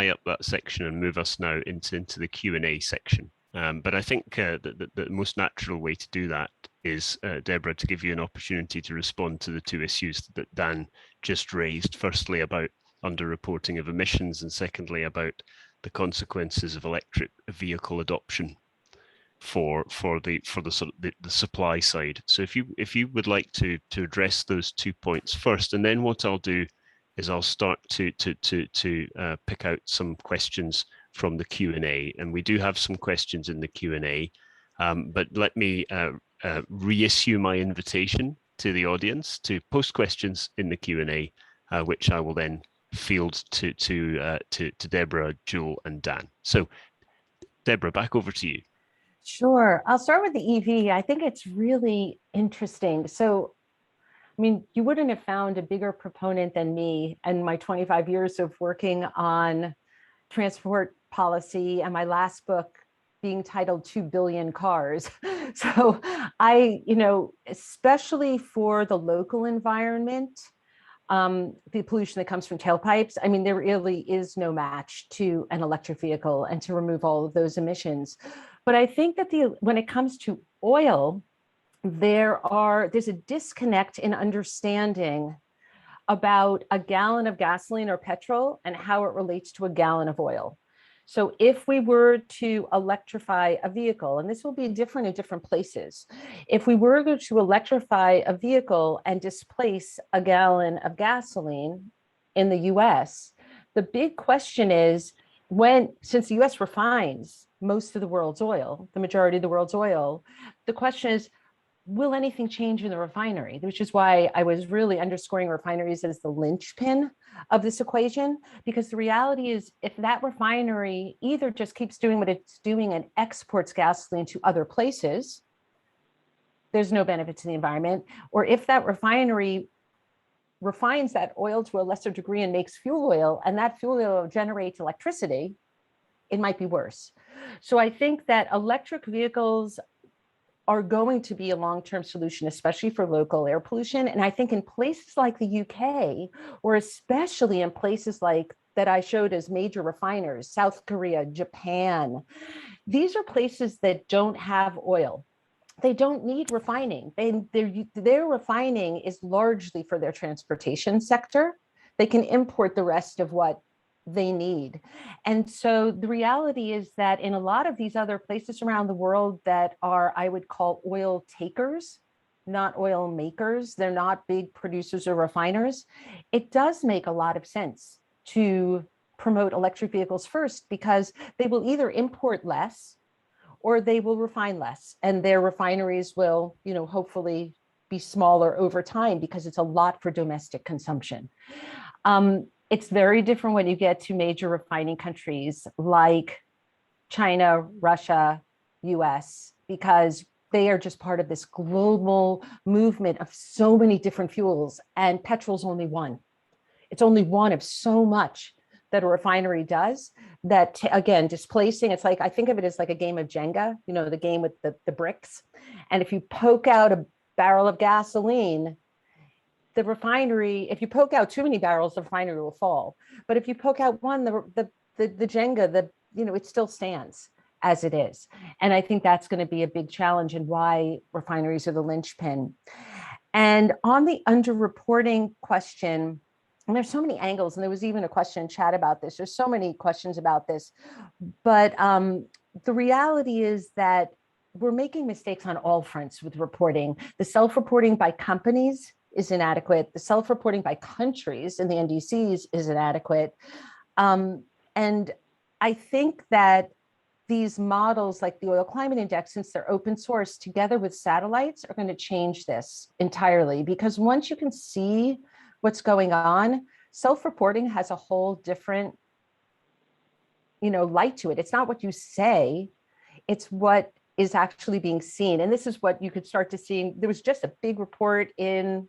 up that section and move us now into the Q&A section. But I think the most natural way to do that is, Deborah, to give you an opportunity to respond to the two issues that Dan just raised. Firstly, about underreporting of emissions, and secondly, about the consequences of electric vehicle adoption for the sort of the supply side. So if you would like to address those 2 points first, and then what I'll do is I'll start to pick out some questions from the Q&A, and we do have some questions in the Q&A, but let me reissue my invitation to the audience to post questions in the Q&A, which I will then field to Deborah, Joel, and Dan. So, Deborah, back over to you. Sure. I'll start with the EV. I think it's really interesting. So, I mean, you wouldn't have found a bigger proponent than me and my 25 years of working on transport policy, and my last book being titled 2 billion cars. So especially for the local environment, the pollution that comes from tailpipes, I mean, there really is no match to an electric vehicle and to remove all of those emissions. But I think that when it comes to oil, there's a disconnect in understanding about a gallon of gasoline or petrol and how it relates to a gallon of oil. So if we were to electrify a vehicle, and this will be different in different places, if we were to electrify a vehicle and displace a gallon of gasoline in the US, the big question is, since the US refines most of the world's oil, the majority of the world's oil, the question is, will anything change in the refinery? Which is why I was really underscoring refineries as the linchpin of this equation, because the reality is, if that refinery either just keeps doing what it's doing and exports gasoline to other places, there's no benefit to the environment, or if that refinery refines that oil to a lesser degree and makes fuel oil, and that fuel oil generates electricity, it might be worse. So I think that electric vehicles are going to be a long-term solution, especially for local air pollution. And I think in places like the UK, or especially in places like that I showed as major refiners, South Korea, Japan, these are places that don't have oil. They don't need refining. Their refining is largely for their transportation sector. They can import the rest of what they need. And so the reality is that in a lot of these other places around the world that are, I would call, oil takers, not oil makers, they're not big producers or refiners, it does make a lot of sense to promote electric vehicles first, because they will either import less or they will refine less, and their refineries will, hopefully be smaller over time, because it's a lot for domestic consumption. It's very different when you get to major refining countries like China, Russia, US, because they are just part of this global movement of so many different fuels, and petrol's only one. It's only one of so much that a refinery does, that, again, displacing, it's like, I think of it as like a game of Jenga, the game with the bricks. And if you poke out a barrel of gasoline, the refinery, if you poke out too many barrels, the refinery will fall. But if you poke out one, the Jenga, it still stands as it is. And I think that's going to be a big challenge, and why refineries are the linchpin. And on the underreporting question, and there's so many angles, and there was even a question in chat about this. There's so many questions about this, but the reality is that we're making mistakes on all fronts with reporting. The self-reporting by companies is inadequate. The self-reporting by countries in the NDCs is inadequate. And I think that these models like the Oil Climate Index, since they're open source, together with satellites, are going to change this entirely. Because once you can see what's going on, self-reporting has a whole different, light to it. It's not what you say, it's what is actually being seen. And this is what you could start to see. There was just a big report in,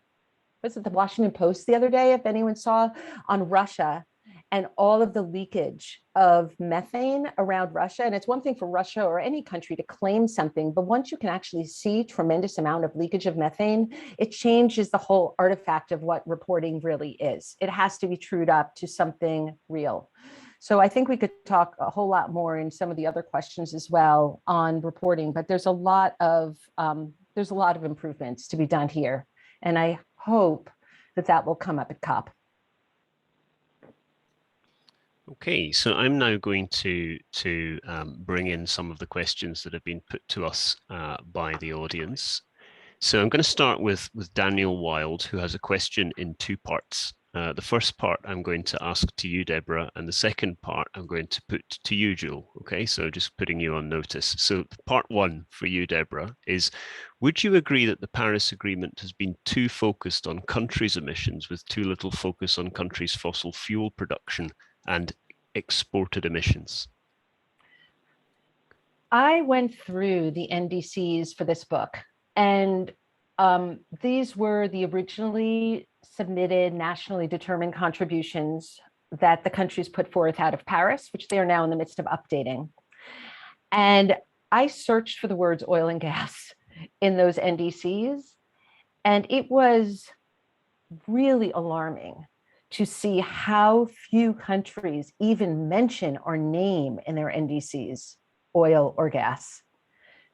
was it the Washington Post the other day, if anyone saw, on Russia, and all of the leakage of methane around Russia. And it's one thing for Russia or any country to claim something, but once you can actually see tremendous amount of leakage of methane, it changes the whole artifact of what reporting really is. It has to be trued up to something real. So I think we could talk a whole lot more in some of the other questions as well on reporting, but there's a lot of improvements to be done here. And I hope that that will come up at COP. Okay, so I'm now going to bring in some of the questions that have been put to us by the audience. So I'm going to start with Daniel Wild, who has a question in two parts. The first part I'm going to ask to you, Deborah, and the second part I'm going to put to you, Jewel. Okay, so just putting you on notice. So part one for you, Deborah, is would you agree that the Paris Agreement has been too focused on countries' emissions with too little focus on countries' fossil fuel production and exported emissions? I went through the NDCs for this book, and these were the originally submitted nationally determined contributions that the countries put forth out of Paris, which they are now in the midst of updating. And I searched for the words oil and gas in those NDCs, and it was really alarming to see how few countries even mention or name in their NDCs oil or gas,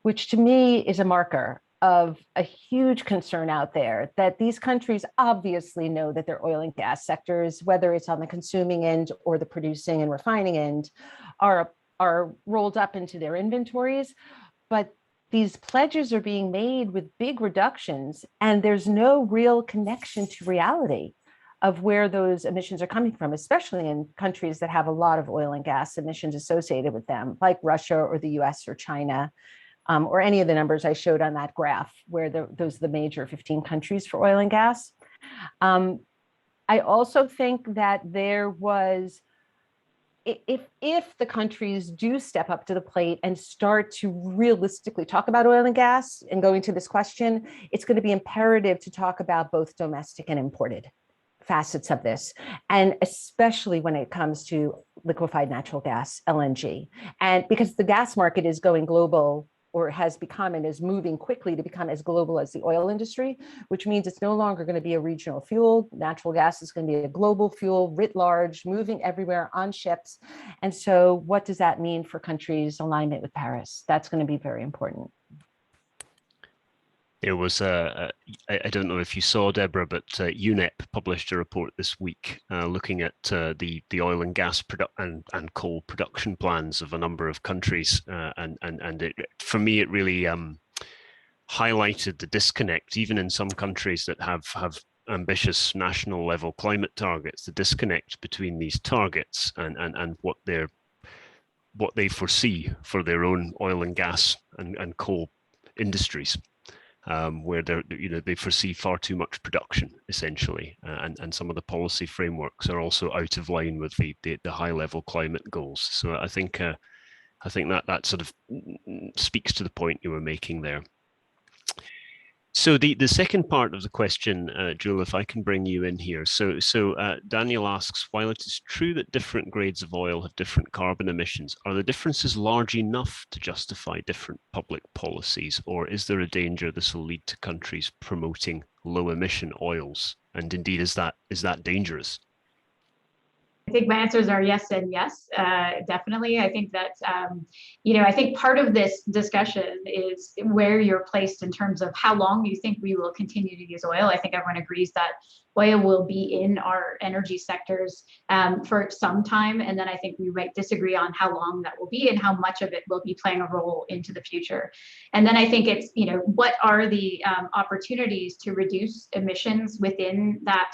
which to me is a marker of a huge concern out there that these countries obviously know that their oil and gas sectors, whether it's on the consuming end or the producing and refining end, are rolled up into their inventories. But these pledges are being made with big reductions, and there's no real connection to reality of where those emissions are coming from, especially in countries that have a lot of oil and gas emissions associated with them, like Russia or the US or China, or any of the numbers I showed on that graph, where those are the major 15 countries for oil and gas. I also think that there was, if the countries do step up to the plate and start to realistically talk about oil and gas and going to this question, it's going to be imperative to talk about both domestic and imported facets of this, and especially when it comes to liquefied natural gas, LNG. And because the gas market is going global, or has become and is moving quickly to become as global as the oil industry, which means it's no longer going to be a regional fuel. Natural gas is going to be a global fuel, writ large, moving everywhere on ships. And so what does that mean for countries' alignment with Paris? That's going to be very important. There was I don't know if you saw, Deborah, but UNEP published a report this week looking at the oil and gas and coal production plans of a number of countries, and for me it really highlighted the disconnect, even in some countries that have ambitious national level climate targets, the disconnect between these targets and what they foresee for their own oil and gas and coal industries. Where they foresee far too much production, essentially, and some of the policy frameworks are also out of line with the high level climate goals. So I think that sort of speaks to the point you were making there. So the second part of the question, Jewel, if I can bring you in here. So Daniel asks, while it is true that different grades of oil have different carbon emissions, are the differences large enough to justify different public policies, or is there a danger this will lead to countries promoting low emission oils? And indeed, is that dangerous? I think my answers are yes and yes, definitely. I think that, I think part of this discussion is where you're placed in terms of how long you think we will continue to use oil. I think everyone agrees that oil will be in our energy sectors for some time. And then I think we might disagree on how long that will be and how much of it will be playing a role into the future. And then I think it's, what are the opportunities to reduce emissions within that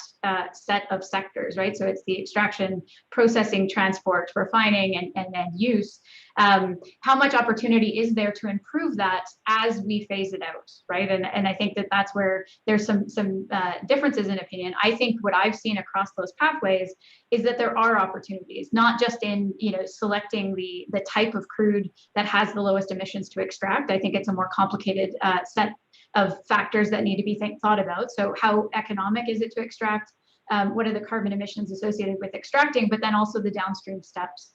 set of sectors, right? So it's the extraction, processing, transport, refining, and then use. How much opportunity is there to improve that as we phase it out, right? And I think that that's where there's some differences in opinion. I think what I've seen across those pathways is that there are opportunities, not just in selecting the type of crude that has the lowest emissions to extract. I think it's a more complicated set of factors that need to be thought about. So how economic is it to extract? what are the carbon emissions associated with extracting, but then also the downstream steps.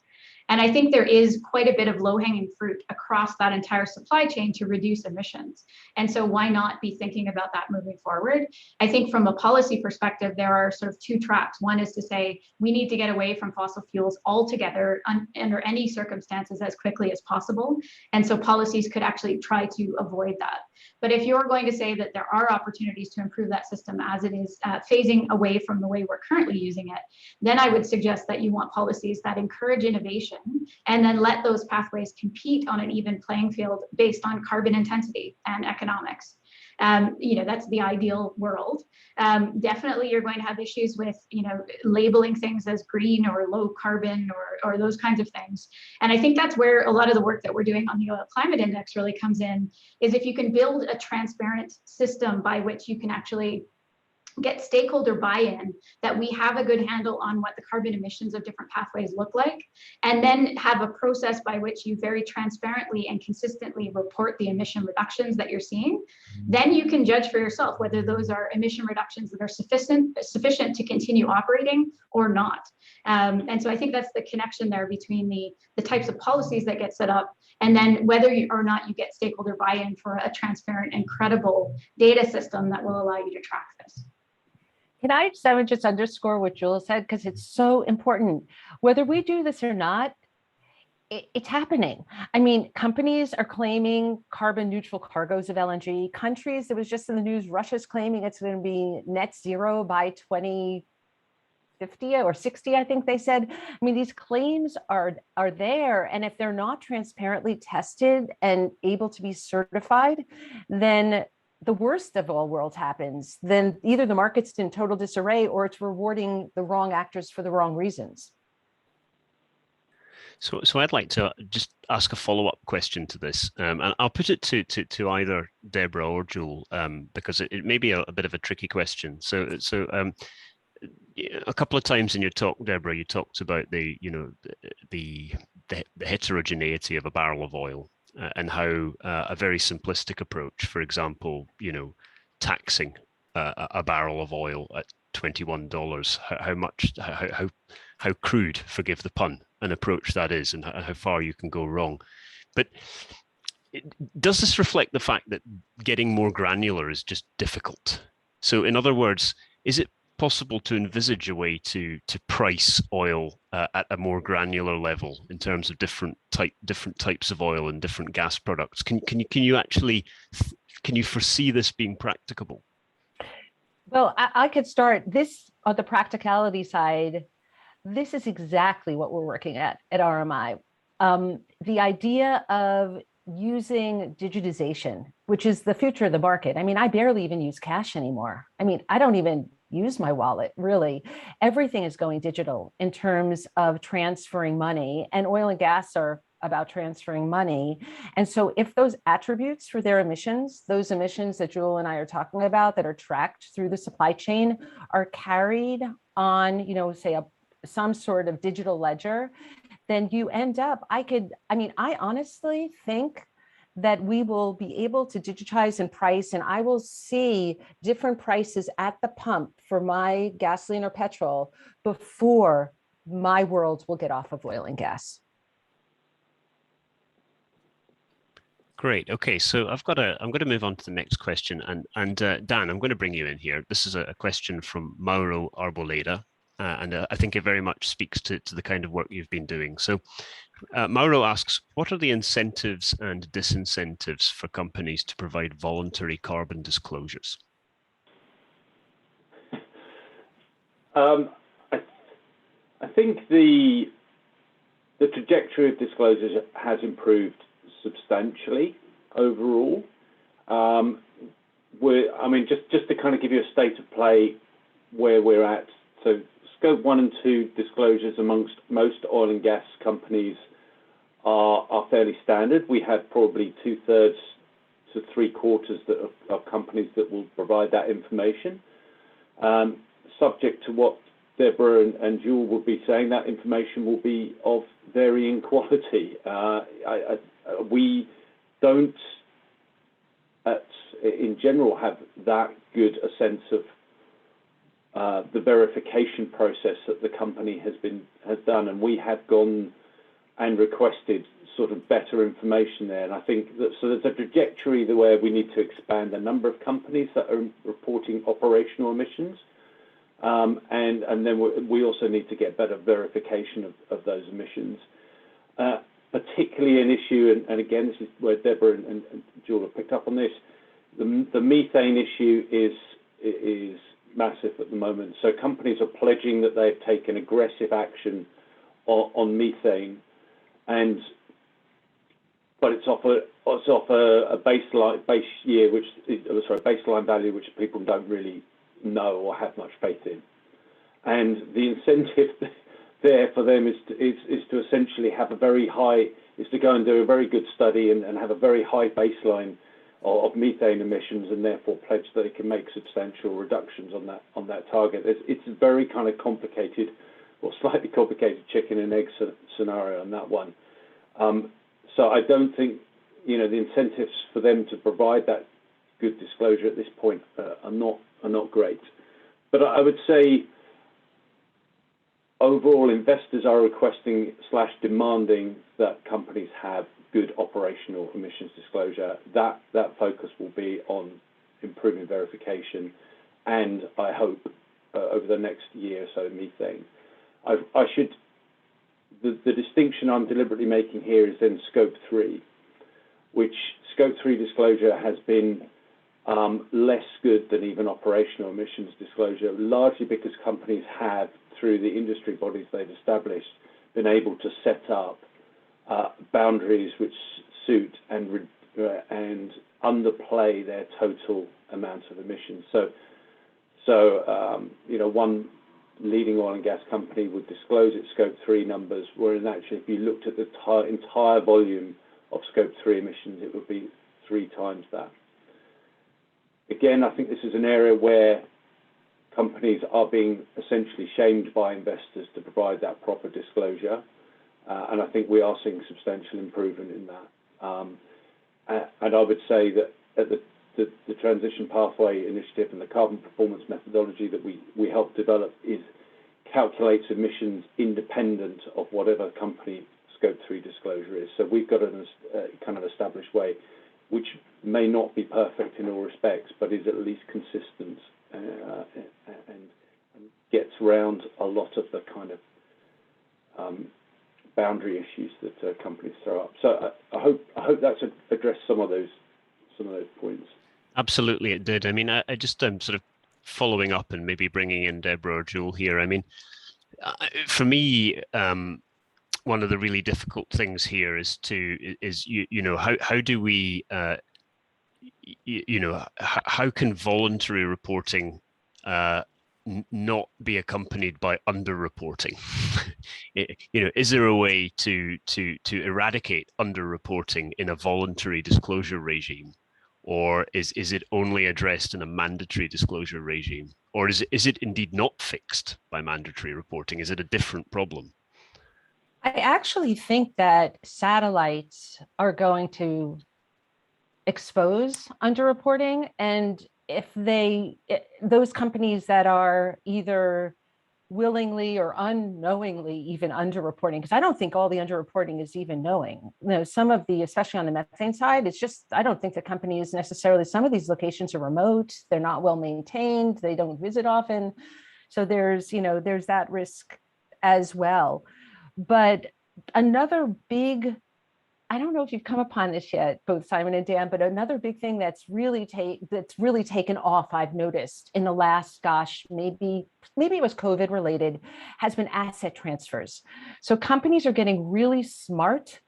And I think there is quite a bit of low-hanging fruit across that entire supply chain to reduce emissions. And so why not be thinking about that moving forward? I think from a policy perspective, there are sort of two tracks. One is to say we need to get away from fossil fuels altogether under any circumstances as quickly as possible. And so policies could actually try to avoid that. But if you're going to say that there are opportunities to improve that system as it is phasing away from the way we're currently using it, then I would suggest that you want policies that encourage innovation and then let those pathways compete on an even playing field based on carbon intensity and economics. That's the ideal world. Definitely you're going to have issues with, labeling things as green or low carbon or those kinds of things. And I think that's where a lot of the work that we're doing on the Oil Climate Index really comes in, is if you can build a transparent system by which you can actually get stakeholder buy-in, that we have a good handle on what the carbon emissions of different pathways look like, and then have a process by which you very transparently and consistently report the emission reductions that you're seeing, then you can judge for yourself whether those are emission reductions that are sufficient to continue operating or not. And so I think that's the connection there between the types of policies that get set up, and then whether or not you get stakeholder buy-in for a transparent and credible data system that will allow you to track this. Can I just underscore what Jules said, because it's so important. Whether we do this or not, it's happening. I mean, companies are claiming carbon neutral cargoes of LNG. Countries, it was just in the news, Russia's claiming it's going to be net zero by 2050 or 60, I think they said. I mean, these claims are there. And if they're not transparently tested and able to be certified, then the worst of all worlds happens. Then either the market's in total disarray or it's rewarding the wrong actors for the wrong reasons. So I'd like to just ask a follow-up question to this, and I'll put it to either Deborah or Joel, because it may be a bit of a tricky question. So a couple of times in your talk, Deborah, you talked about the heterogeneity of a barrel of oil. And how a very simplistic approach, for example, taxing a barrel of oil at $21, how crude, forgive the pun, an approach that is, and how far you can go wrong. But does this reflect the fact that getting more granular is just difficult? So in other words, is it possible to envisage a way to price oil at a more granular level in terms of different types of oil and different gas products? Can you foresee this being practicable? Well, I could start this on the practicality side. This is exactly what we're working at RMI. The idea of using digitization, which is the future of the market. I mean, I barely even use cash anymore. I mean, I don't even use my wallet, really. Everything is going digital in terms of transferring money, and oil and gas are about transferring money. And so if those attributes for their emissions, those emissions that Joel and I are talking about that are tracked through the supply chain, are carried on, say some sort of digital ledger, then you end up, I honestly think that we will be able to digitize and price, and I will see different prices at the pump for my gasoline or petrol before my world will get off of oil and gas. Great. Okay, so I'm going to move on to the next question, and Dan, I'm going to bring you in here. This is a question from Mauro Arboleda, and I think it very much speaks to the kind of work you've been doing. So Mauro asks, what are the incentives and disincentives for companies to provide voluntary carbon disclosures? I think the trajectory of disclosures has improved substantially overall. Just to kind of give you a state of play where we're at. So Scope 1 and 2 disclosures amongst most oil and gas companies are fairly standard. We have probably 2/3 to 3/4 of companies that will provide that information. Subject to what Deborah and Jewel will be saying, that information will be of varying quality. We don't, in general, have that good a sense of the verification process that the company has done, and we have gone and requested sort of better information there. And I think that so there's a trajectory where we need to expand the number of companies that are reporting operational emissions, and then we also need to get better verification of those emissions. Particularly an issue, and again, this is where Deborah and Jules have picked up on this. The methane issue is massive at the moment. So companies are pledging that they've taken aggressive action on methane, but it's off a baseline value which people don't really know or have much faith in, and the incentive there for them is to essentially have a very high, is to go and do a very good study and have a very high baseline of methane emissions, and therefore pledge that it can make substantial reductions on that target. It's a very kind of complicated, or slightly complicated chicken and egg scenario on that one. So I don't think, the incentives for them to provide that good disclosure at this point are not great. But I would say overall, investors are requesting / demanding that companies have good operational emissions disclosure. That focus will be on improving verification, and I hope over the next year or so, methane. The distinction I'm deliberately making here is then Scope 3, which Scope 3 disclosure has been less good than even operational emissions disclosure, largely because companies have, through the industry bodies they've established, been able to set up boundaries which suit and underplay their total amount of emissions. So one leading oil and gas company would disclose its Scope 3 numbers, whereas actually if you looked at the entire volume of Scope 3 emissions, it would be 3 times that. Again, I think this is an area where companies are being essentially shamed by investors to provide that proper disclosure, and I think we are seeing substantial improvement in that. And I would say that at the Transition Pathway Initiative and the carbon performance methodology that we helped develop calculates emissions independent of whatever company Scope 3 disclosure is. So we've got a kind of established way, which may not be perfect in all respects, but is at least consistent and gets around a lot of the kind of boundary issues that companies throw up. So I hope that's addressed some of those points. Absolutely, it did. I mean, I just sort of following up and maybe bringing in Deborah or Joel here. I mean, for me, one of the really difficult things here is how do we how can voluntary reporting not be accompanied by underreporting? Is there a way to eradicate underreporting in a voluntary disclosure regime, or is it only addressed in a mandatory disclosure regime, or is it indeed not fixed by mandatory reporting? Is it a different problem? I actually think that satellites are going to expose underreporting, and if those companies that are either willingly or unknowingly even underreporting, because I don't think all the underreporting is even knowing. Some of the, especially on the methane side, it's just, I don't think the companies necessarily, some of these locations are remote, they're not well maintained, they don't visit often. So there's that risk as well. But another big, I don't know if you've come upon this yet, both Simon and Dan, but another big thing that's really taken off, I've noticed in the last, maybe it was COVID related, has been asset transfers. So companies are getting really smart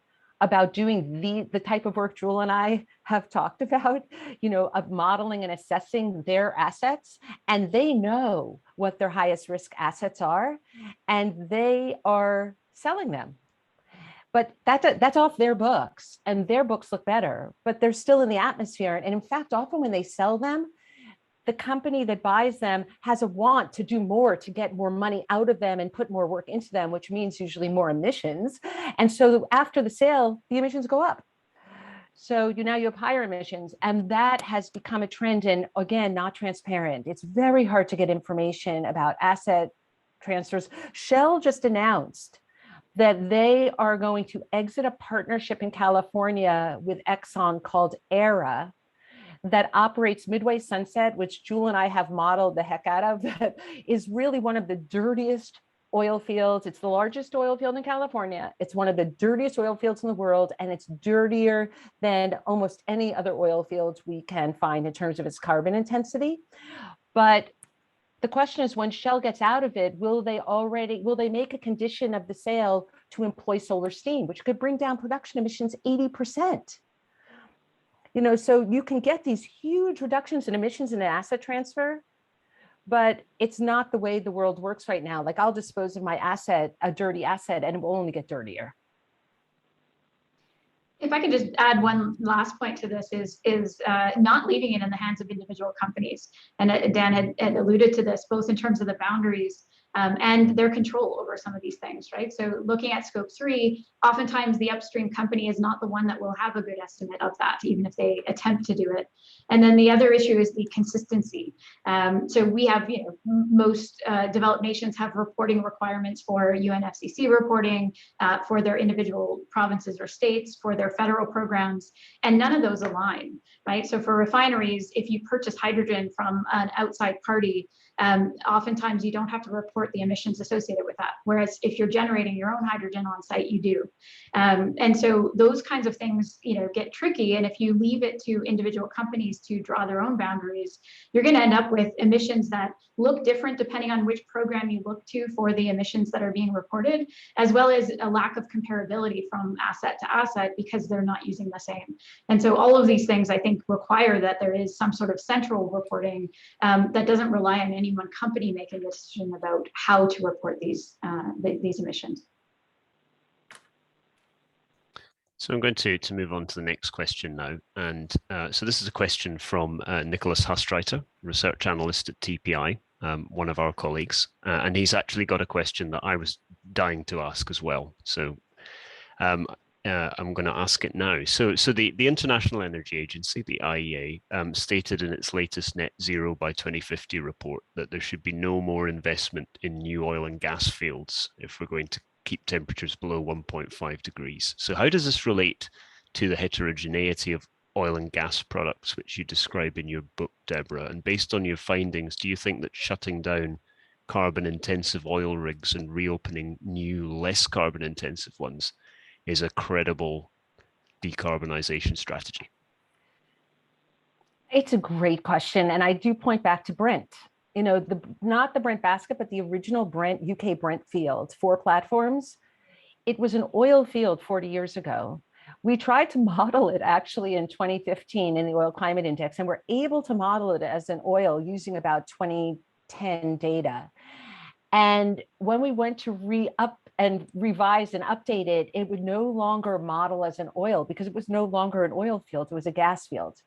about doing the type of work Jewel and I have talked about, of modeling and assessing their assets, and they know what their highest risk assets are, and they are selling them. But that's off their books, and their books look better, but they're still in the atmosphere. And in fact, often when they sell them, the company that buys them has a want to do more, to get more money out of them and put more work into them, which means usually more emissions. And so after the sale, the emissions go up. So now you have higher emissions, and that has become a trend, and again, not transparent. It's very hard to get information about asset transfers. Shell just announced that they are going to exit a partnership in California with Exxon called ERA that operates Midway Sunset, which Jewel and I have modeled the heck out of, that is really one of the dirtiest oil fields. It's the largest oil field in California. It's one of the dirtiest oil fields in the world, and it's dirtier than almost any other oil fields we can find in terms of its carbon intensity. But the question is, when Shell gets out of it, will they make a condition of the sale to employ solar steam, which could bring down production emissions 80%? So you can get these huge reductions in emissions in an asset transfer, but it's not the way the world works right now. Like, I'll dispose of my asset, a dirty asset, and it will only get dirtier. If I could just add one last point to this is not leaving it in the hands of individual companies. And Dan had alluded to this, both in terms of the boundaries and their control over some of these things, right? So looking at scope 3, oftentimes the upstream company is not the one that will have a good estimate of that, even if they attempt to do it. And then the other issue is the consistency. So we have, most developed nations have reporting requirements for UNFCCC reporting, for their individual provinces or states, for their federal programs, and none of those align, right? So for refineries, if you purchase hydrogen from an outside party, oftentimes you don't have to report the emissions associated with that. Whereas if you're generating your own hydrogen on site, you do. And so those kinds of things, get tricky. And if you leave it to individual companies to draw their own boundaries, you're going to end up with emissions that look different depending on which program you look to for the emissions that are being reported, as well as a lack of comparability from asset to asset because they're not using the same. And so all of these things, I think, require that there is some sort of central reporting that doesn't rely on any one company making a decision about how to report these emissions. So I'm going to move on to the next question now. And so this is a question from Nicholas Hustreiter, research analyst at TPI, one of our colleagues. And he's actually got a question that I was dying to ask as well. So I'm going to ask it now. So the International Energy Agency, the IEA, stated in its latest Net Zero by 2050 report that there should be no more investment in new oil and gas fields if we're going to keep temperatures below 1.5 degrees. So how does this relate to the heterogeneity of oil and gas products, which you describe in your book, Deborah? And based on your findings, do you think that shutting down carbon-intensive oil rigs and reopening new, less carbon-intensive ones is a credible decarbonisation strategy? It's a great question. And I do point back to Brent. Not the Brent basket, but the original Brent, UK Brent field, 4 platforms. It was an oil field 40 years ago. We tried to model it actually in 2015 in the Oil Climate Index, and we're able to model it as an oil using about 2010 data. And when we went to revise and update it, it would no longer model as an oil because it was no longer an oil field, it was a gas field.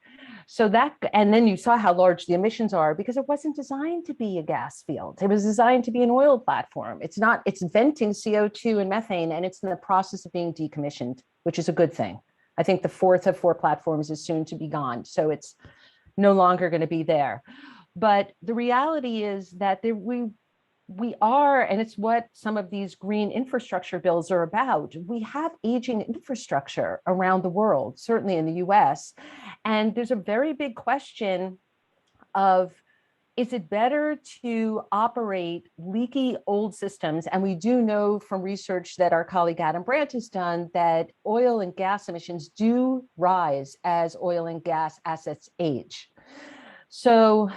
So and then you saw how large the emissions are because it wasn't designed to be a gas field. It was designed to be an oil platform. It's venting CO2 and methane, and it's in the process of being decommissioned, which is a good thing. I think the 4th of 4 platforms is soon to be gone. So it's no longer going to be there. But the reality is that we are, and it's what some of these green infrastructure bills are about. We have aging infrastructure around the world, certainly in the US. And there's a very big question of, is it better to operate leaky old systems? And we do know from research that our colleague Adam Brent has done that oil and gas emissions do rise as oil and gas assets age. So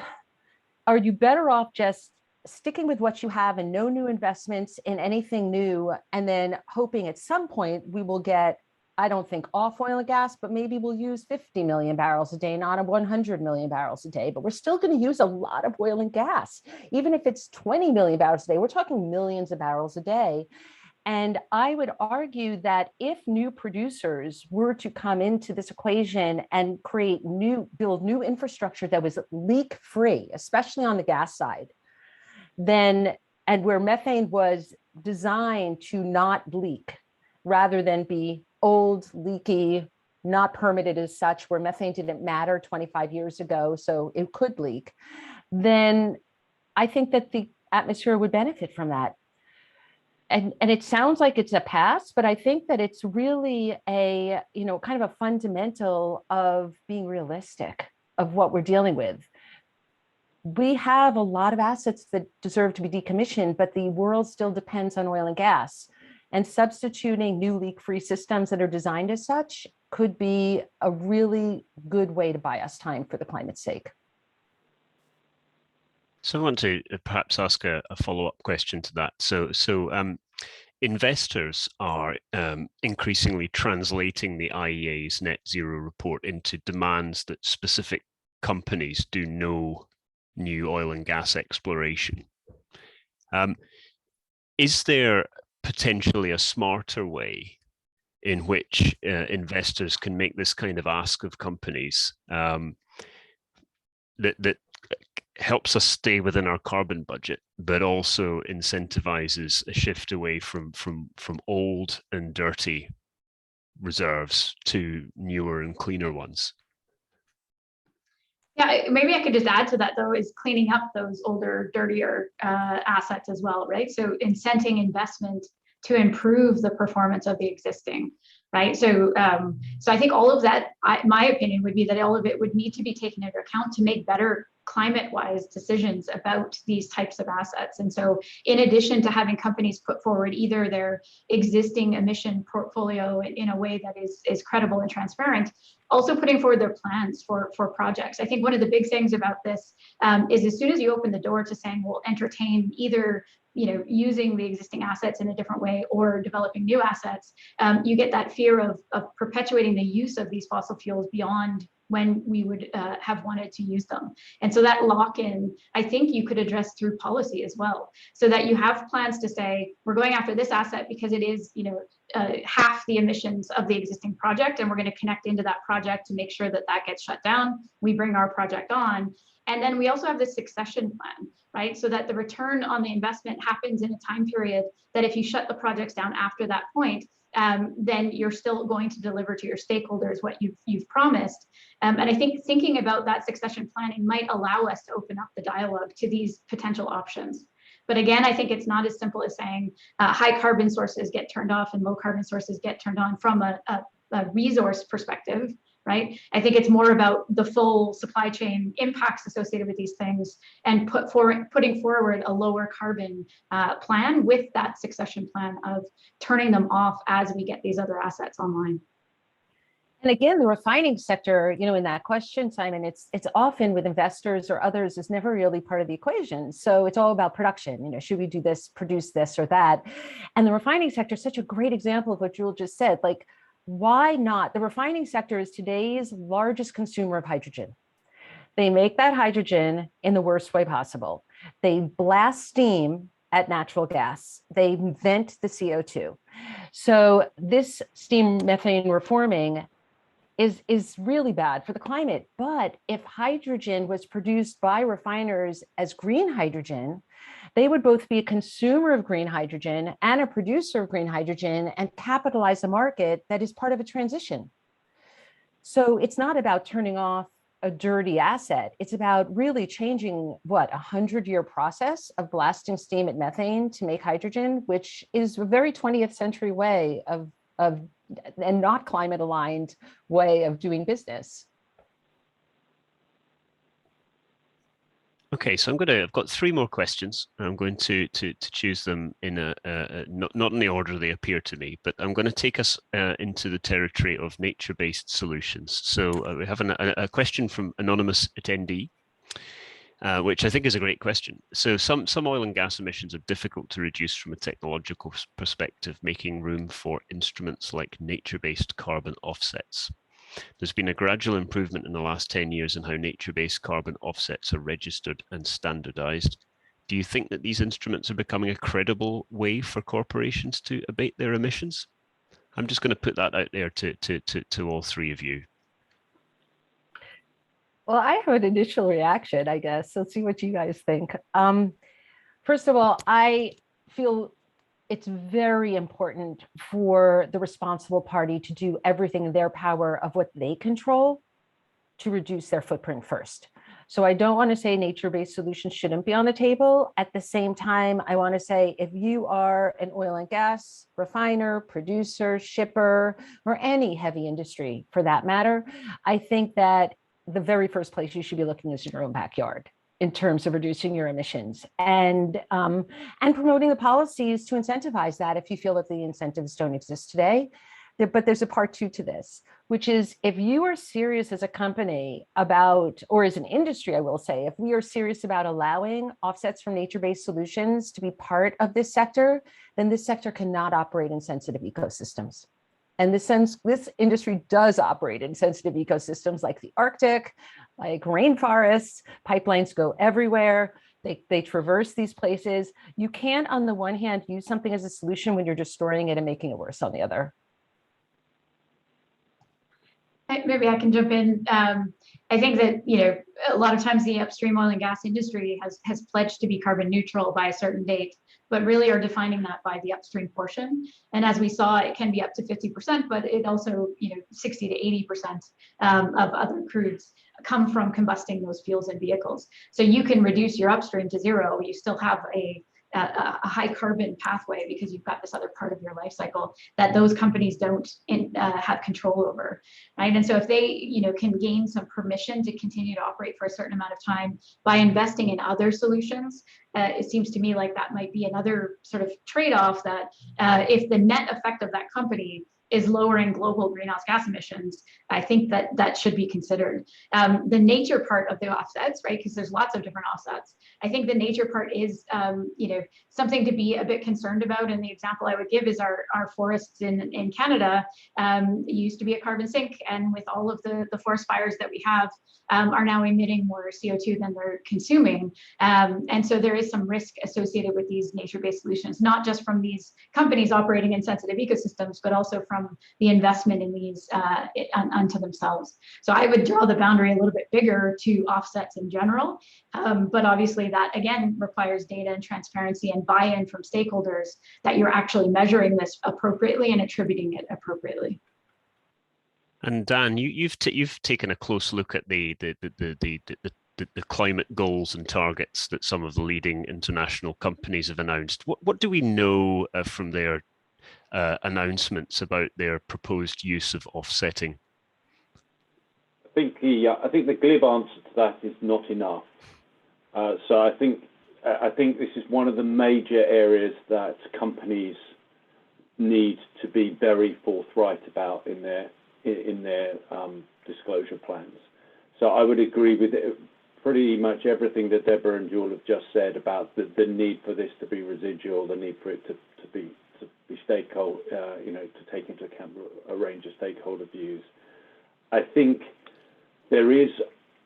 are you better off just sticking with what you have and no new investments in anything new, and then hoping at some point we will get, I don't think off oil and gas, but maybe we'll use 50 million barrels a day, not 100 million barrels a day, but we're still going to use a lot of oil and gas. Even if it's 20 million barrels a day, we're talking millions of barrels a day. And I would argue that if new producers were to come into this equation and build new infrastructure that was leak-free, especially on the gas side, and where methane was designed to not leak rather than be old, leaky, not permitted as such, where methane didn't matter 25 years ago, so it could leak, then I think that the atmosphere would benefit from that. And it sounds like it's a pass, but I think that it's really a, kind of a fundamental of being realistic of what we're dealing with. We have a lot of assets that deserve to be decommissioned, but the world still depends on oil and gas. And substituting new leak-free systems that are designed as such could be a really good way to buy us time for the climate's sake. So I want to perhaps ask a follow-up question to that. So investors are increasingly translating the IEA's net zero report into demands that specific companies do no new oil and gas exploration. Is there potentially a smarter way in which investors can make this kind of ask of companies that helps us stay within our carbon budget, but also incentivizes a shift away from old and dirty reserves to newer and cleaner ones? Yeah, maybe I could just add to that, though, is cleaning up those older, dirtier assets as well, right? So incenting investment to improve the performance of the existing, right? So I think all of that, my opinion would be that all of it would need to be taken into account to make better climate-wise decisions about these types of assets. And so in addition to having companies put forward either their existing emission portfolio in a way that is credible and transparent, also putting forward their plans for projects. I think one of the big things about this is as soon as you open the door to saying we'll entertain either using the existing assets in a different way or developing new assets, you get that fear of perpetuating the use of these fossil fuels beyond when we would have wanted to use them. And so that lock-in, I think you could address through policy as well, so that you have plans to say, we're going after this asset because it is half the emissions of the existing project, and we're going to connect into that project to make sure that that gets shut down. We bring our project on. And then we also have this succession plan, right? So that the return on the investment happens in a time period that if you shut the projects down after that point, then you're still going to deliver to your stakeholders what you've promised. And I think thinking about that succession planning might allow us to open up the dialogue to these potential options. But again, I think it's not as simple as saying high carbon sources get turned off and low carbon sources get turned on from a resource perspective, right? I think it's more about the full supply chain impacts associated with these things and putting forward a lower carbon plan with that succession plan of turning them off as we get these other assets online. And again, the refining sector, in that question, Simon, it's often with investors or others is never really part of the equation. So it's all about production. Should we do this, produce this or that? And the refining sector is such a great example of what Jewel just said. Like, why not? The refining sector is today's largest consumer of hydrogen. They make that hydrogen in the worst way possible. They blast steam at natural gas. They vent the CO2. So this steam methane reforming is really bad for the climate. But if hydrogen was produced by refiners as green hydrogen, they would both be a consumer of green hydrogen and a producer of green hydrogen and capitalize a market that is part of a transition. So it's not about turning off a dirty asset. It's about really changing a 100-year process of blasting steam at methane to make hydrogen, which is a very 20th century way of and not climate aligned way of doing business. Okay, so I've got three more questions. I'm going to choose them in not in the order they appear to me, but I'm going to take us into the territory of nature-based solutions. So we have a question from anonymous attendee, which I think is a great question. So some oil and gas emissions are difficult to reduce from a technological perspective, making room for instruments like nature-based carbon offsets. There's been a gradual improvement in the last 10 years in how nature-based carbon offsets are registered and standardized. Do you think that these instruments are becoming a credible way for corporations to abate their emissions? I'm just going to put that out there to all three of you. Well, I have an initial reaction, I guess. Let's see what you guys think. First of all, I feel it's very important for the responsible party to do everything in their power of what they control to reduce their footprint first. So I don't want to say nature-based solutions shouldn't be on the table. At the same time, I want to say if you are an oil and gas refiner, producer, shipper, or any heavy industry for that matter, I think that the very first place you should be looking is in your own backyard in terms of reducing your emissions and promoting the policies to incentivize that if you feel that the incentives don't exist today. But there's a part two to this, which is if you are serious as a company about, or as an industry, I will say, if we are serious about allowing offsets from nature-based solutions to be part of this sector, then this sector cannot operate in sensitive ecosystems. And this industry does operate in sensitive ecosystems like the Arctic, like rainforests, pipelines go everywhere. They traverse these places. You can't, on the one hand, use something as a solution when you're destroying it and making it worse on the other. Maybe I can jump in. I think that, you know, a lot of times the upstream oil and gas industry has pledged to be carbon neutral by a certain date, but really are defining that by the upstream portion. And as we saw, it can be up to 50%, but it also, you know, 60 to 80% of other crudes come from combusting those fuels in vehicles. So you can reduce your upstream to zero. You still have a high carbon pathway because you've got this other part of your life cycle that those companies don't have control over, right? And so if they, you know, can gain some permission to continue to operate for a certain amount of time by investing in other solutions, it seems to me like that might be another sort of trade-off that if the net effect of that company is lowering global greenhouse gas emissions, I think that that should be considered. The nature part of the offsets, right? Because there's lots of different offsets. I think the nature part is, you know, something to be a bit concerned about. And the example I would give is our forests in Canada used to be a carbon sink, and with all of the forest fires that we have, are now emitting more CO2 than they're consuming. And so there is some risk associated with these nature-based solutions, not just from these companies operating in sensitive ecosystems, but also from the investment in these unto themselves. So I would draw the boundary a little bit bigger to offsets in general, but obviously that again requires data and transparency and buy-in from stakeholders that you're actually measuring this appropriately and attributing it appropriately. And Dan, you've taken a close look at the climate goals and targets that some of the leading international companies have announced. What do we know from their announcements about their proposed use of offsetting? I think the glib answer to that is not enough. So I think this is one of the major areas that companies need to be very forthright about in their disclosure plans. So I would agree with pretty much everything that Deborah and Joel have just said about the need for this to be residual, the need for it to be stakeholder, you know, to take into account a range of stakeholder views. I think there is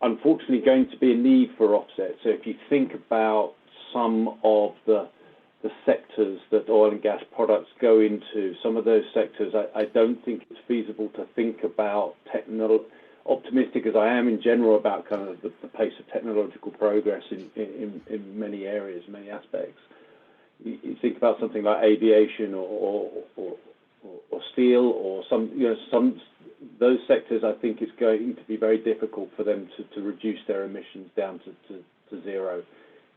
unfortunately going to be a need for offsets. So if you think about some of the sectors that oil and gas products go into, some of those sectors, I don't think it's feasible to think about optimistic as I am in general about kind of the pace of technological progress in many areas, many aspects. You think about something like aviation or steel or some those sectors. I think it's going to be very difficult for them to reduce their emissions down to zero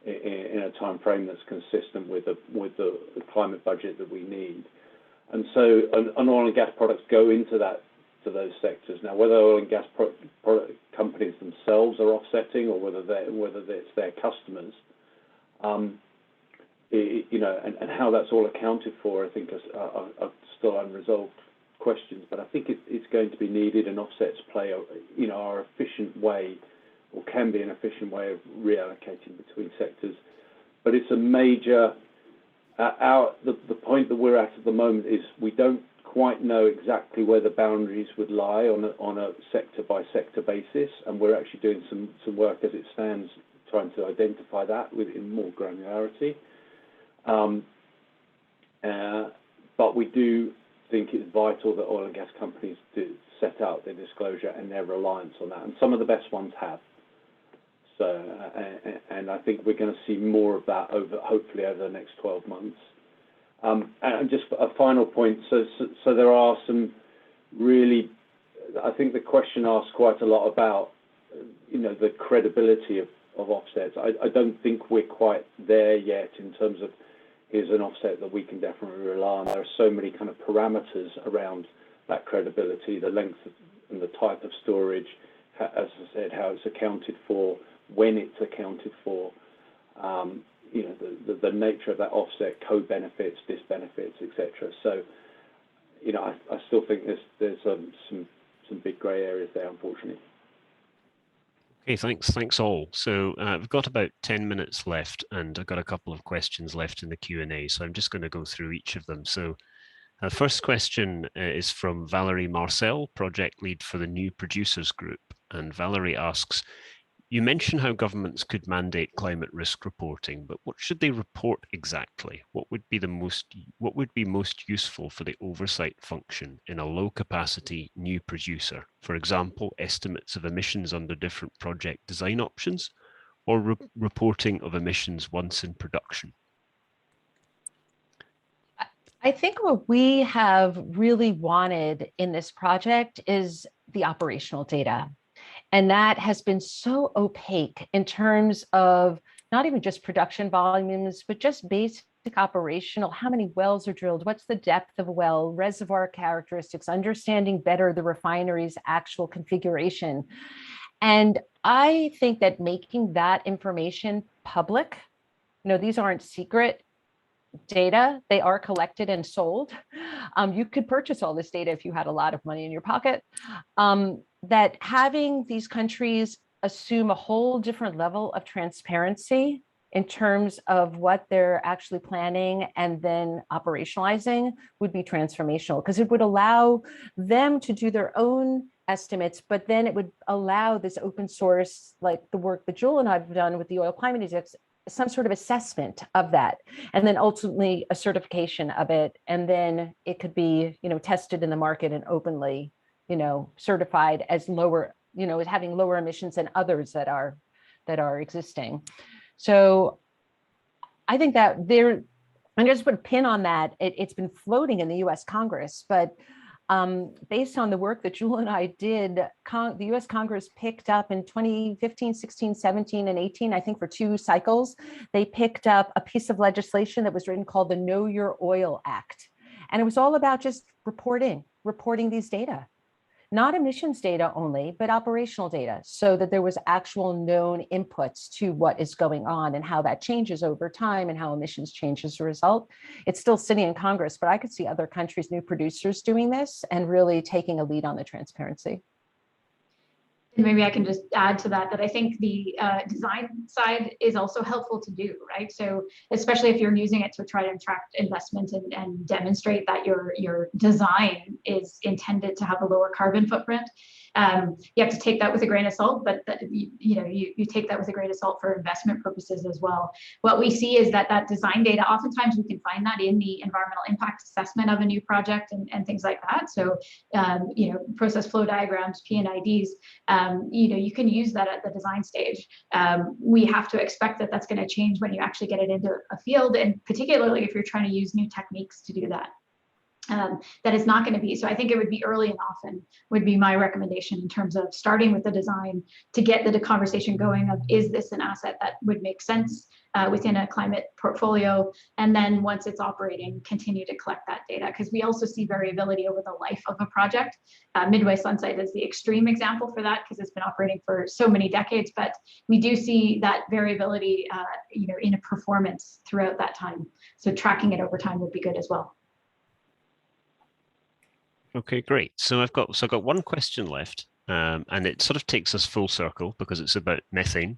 in a time frame that's consistent with the climate budget that we need. And so, and oil and gas products go into those sectors. Now, whether oil and gas product companies themselves are offsetting or whether it's their customers, you know, and how that's all accounted for, I think are still unresolved questions. But I think it's going to be needed, and offsets play, you know, are efficient way, or can be an efficient way of reallocating between sectors. But it's a major. The point that we're at the moment is we don't quite know exactly where the boundaries would lie on a sector by sector basis, and we're actually doing some work as it stands trying to identify that in more granularity. But we do think it's vital that oil and gas companies do set out their disclosure and their reliance on that, and some of the best ones have. So, and I think we're going to see more of that hopefully over the next 12 months. And just a final point, so there are some really, I think the question asks quite a lot about, the credibility of offsets. I don't think we're quite there yet in terms of here's an offset that we can definitely rely on. There are so many kind of parameters around that credibility, the length and the type of storage, as I said, how it's accounted for, when it's accounted for, the nature of that offset, co-benefits, disbenefits, etc. So, I still think there's some big grey areas there, unfortunately. Okay, thanks all. So we've got about 10 minutes left, and I've got a couple of questions left in the Q&A, so I'm just going to go through each of them. So the first question is from Valerie Marcel, project lead for the New Producers Group. And Valerie asks, you mentioned how governments could mandate climate risk reporting, but what should they report exactly? What would be most useful for the oversight function in a low capacity new producer? For example, estimates of emissions under different project design options, or reporting of emissions once in production? I think what we have really wanted in this project is the operational data. And that has been so opaque in terms of not even just production volumes, but just basic operational, how many wells are drilled, what's the depth of a well, reservoir characteristics, understanding better the refinery's actual configuration. And I think that making that information public, these aren't secret data, they are collected and sold. You could purchase all this data if you had a lot of money in your pocket. That having these countries assume a whole different level of transparency in terms of what they're actually planning and then operationalizing would be transformational, because it would allow them to do their own estimates, but then it would allow this open source, like the work that Jewel and I have done with the Oil Climate Index, some sort of assessment of that, and then ultimately a certification of it. And then it could be, tested in the market and openly, certified as lower, as having lower emissions than others that are existing. So I think that I'm just put a pin on that. It's been floating in the US Congress, but based on the work that Jewel and I did, the US Congress picked up in 2015, 16, 17, and 18, I think for 2 cycles, they picked up a piece of legislation that was written called the Know Your Oil Act. And it was all about just reporting these data. Not emissions data only, but operational data, so that there was actual known inputs to what is going on and how that changes over time and how emissions change as a result. It's still sitting in Congress, but I could see other countries, new producers doing this and really taking a lead on the transparency. Maybe I can just add to that I think the design side is also helpful to do, right? So especially if you're using it to try to attract investment and demonstrate that your design is intended to have a lower carbon footprint. You have to take that with a grain of salt, but you take that with a grain of salt for investment purposes as well. What we see is that design data, oftentimes we can find that in the environmental impact assessment of a new project and things like that. So, process flow diagrams, P&IDs, you can use that at the design stage. We have to expect that that's going to change when you actually get it into a field, and particularly if you're trying to use new techniques to do that. That is not going to be. So I think it would be early and often would be my recommendation in terms of starting with the design to get the conversation going of, is this an asset that would make sense within a climate portfolio? And then once it's operating, continue to collect that data, because we also see variability over the life of a project. Midway Sunsite is the extreme example for that, because it's been operating for so many decades, but we do see that variability in a performance throughout that time. So tracking it over time would be good as well. Okay, great. So I've got one question left, and it sort of takes us full circle because it's about methane.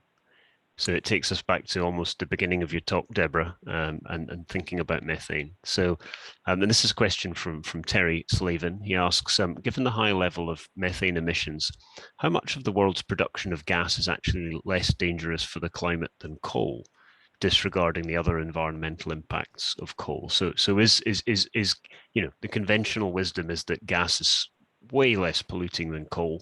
So it takes us back to almost the beginning of your talk, Deborah, and thinking about methane. So, and this is a question from Terry Slavin. He asks, given the high level of methane emissions, how much of the world's production of gas is actually less dangerous for the climate than coal, disregarding the other environmental impacts of coal? So is the conventional wisdom is that gas is way less polluting than coal,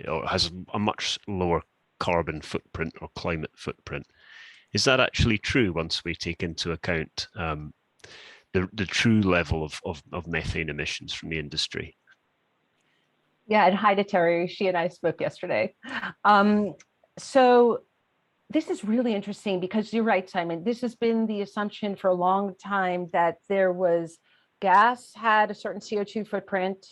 or has a much lower carbon footprint or climate footprint. Is that actually true once we take into account the true level of methane emissions from the industry. Yeah, and hi to Terry. She and I spoke yesterday. So this is really interesting because you're right, Simon. This has been the assumption for a long time that there was gas had a certain CO2 footprint,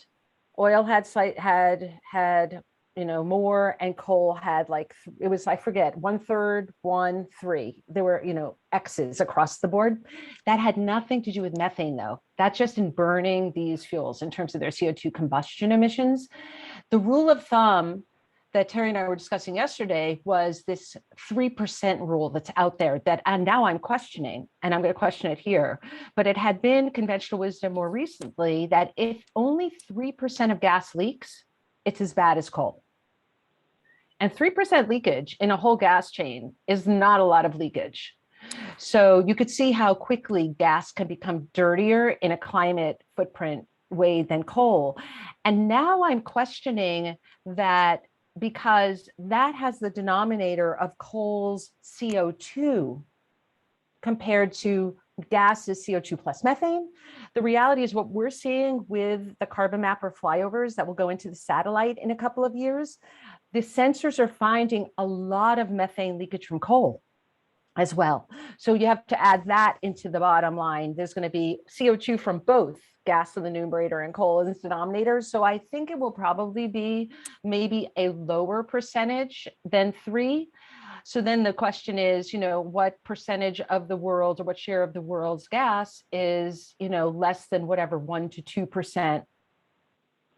oil had more, and coal had like it was, I forget, 1/3, 1, 3. There were X's across the board. That had nothing to do with methane though. That's just in burning these fuels in terms of their CO2 combustion emissions. The rule of thumb that Terry and I were discussing yesterday was this 3% rule that's out there that, and now I'm questioning, and I'm going to question it here, but it had been conventional wisdom more recently that if only 3% of gas leaks, it's as bad as coal. And 3% leakage in a whole gas chain is not a lot of leakage. So you could see how quickly gas can become dirtier in a climate footprint way than coal. And now I'm questioning that because that has the denominator of coal's CO2 compared to gas's CO2 plus methane. The reality is what we're seeing with the carbon mapper flyovers that will go into the satellite in a couple of years, the sensors are finding a lot of methane leakage from coal as well. So you have to add that into the bottom line. There's going to be CO2 from both gas in the numerator and coal in the denominator. So I think it will probably be maybe a lower percentage than 3. So then the question is, what percentage of the world or what share of the world's gas is, less than whatever 1 to 2%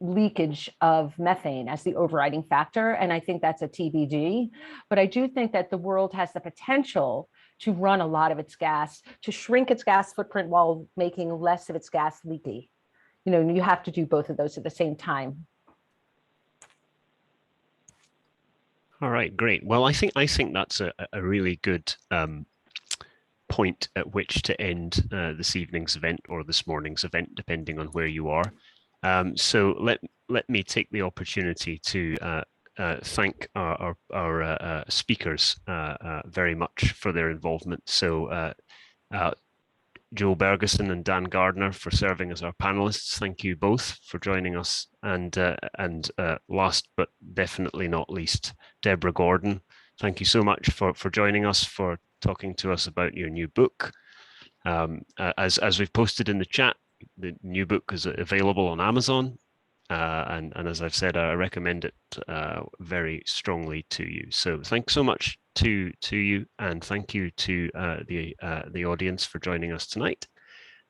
leakage of methane as the overriding factor. And I think that's a TBD. But I do think that the world has the potential to run a lot of its gas, to shrink its gas footprint while making less of its gas leaky. You have to do both of those at the same time. All right, great. Well, I think that's a really good point at which to end this evening's event or this morning's event, depending on where you are. So let me take the opportunity to thank our speakers very much for their involvement. So Joe Bergeson and Dan Gardner for serving as our panelists. Thank you both for joining us. And last but definitely not least, Deborah Gordon. Thank you so much for joining us, for talking to us about your new book. As we've posted in the chat, the new book is available on Amazon. And as I've said, I recommend it very strongly to you. So thanks so much to you, and thank you to the audience for joining us tonight.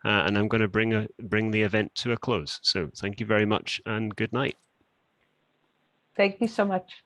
And I'm going to bring the event to a close. So thank you very much and good night. Thank you so much.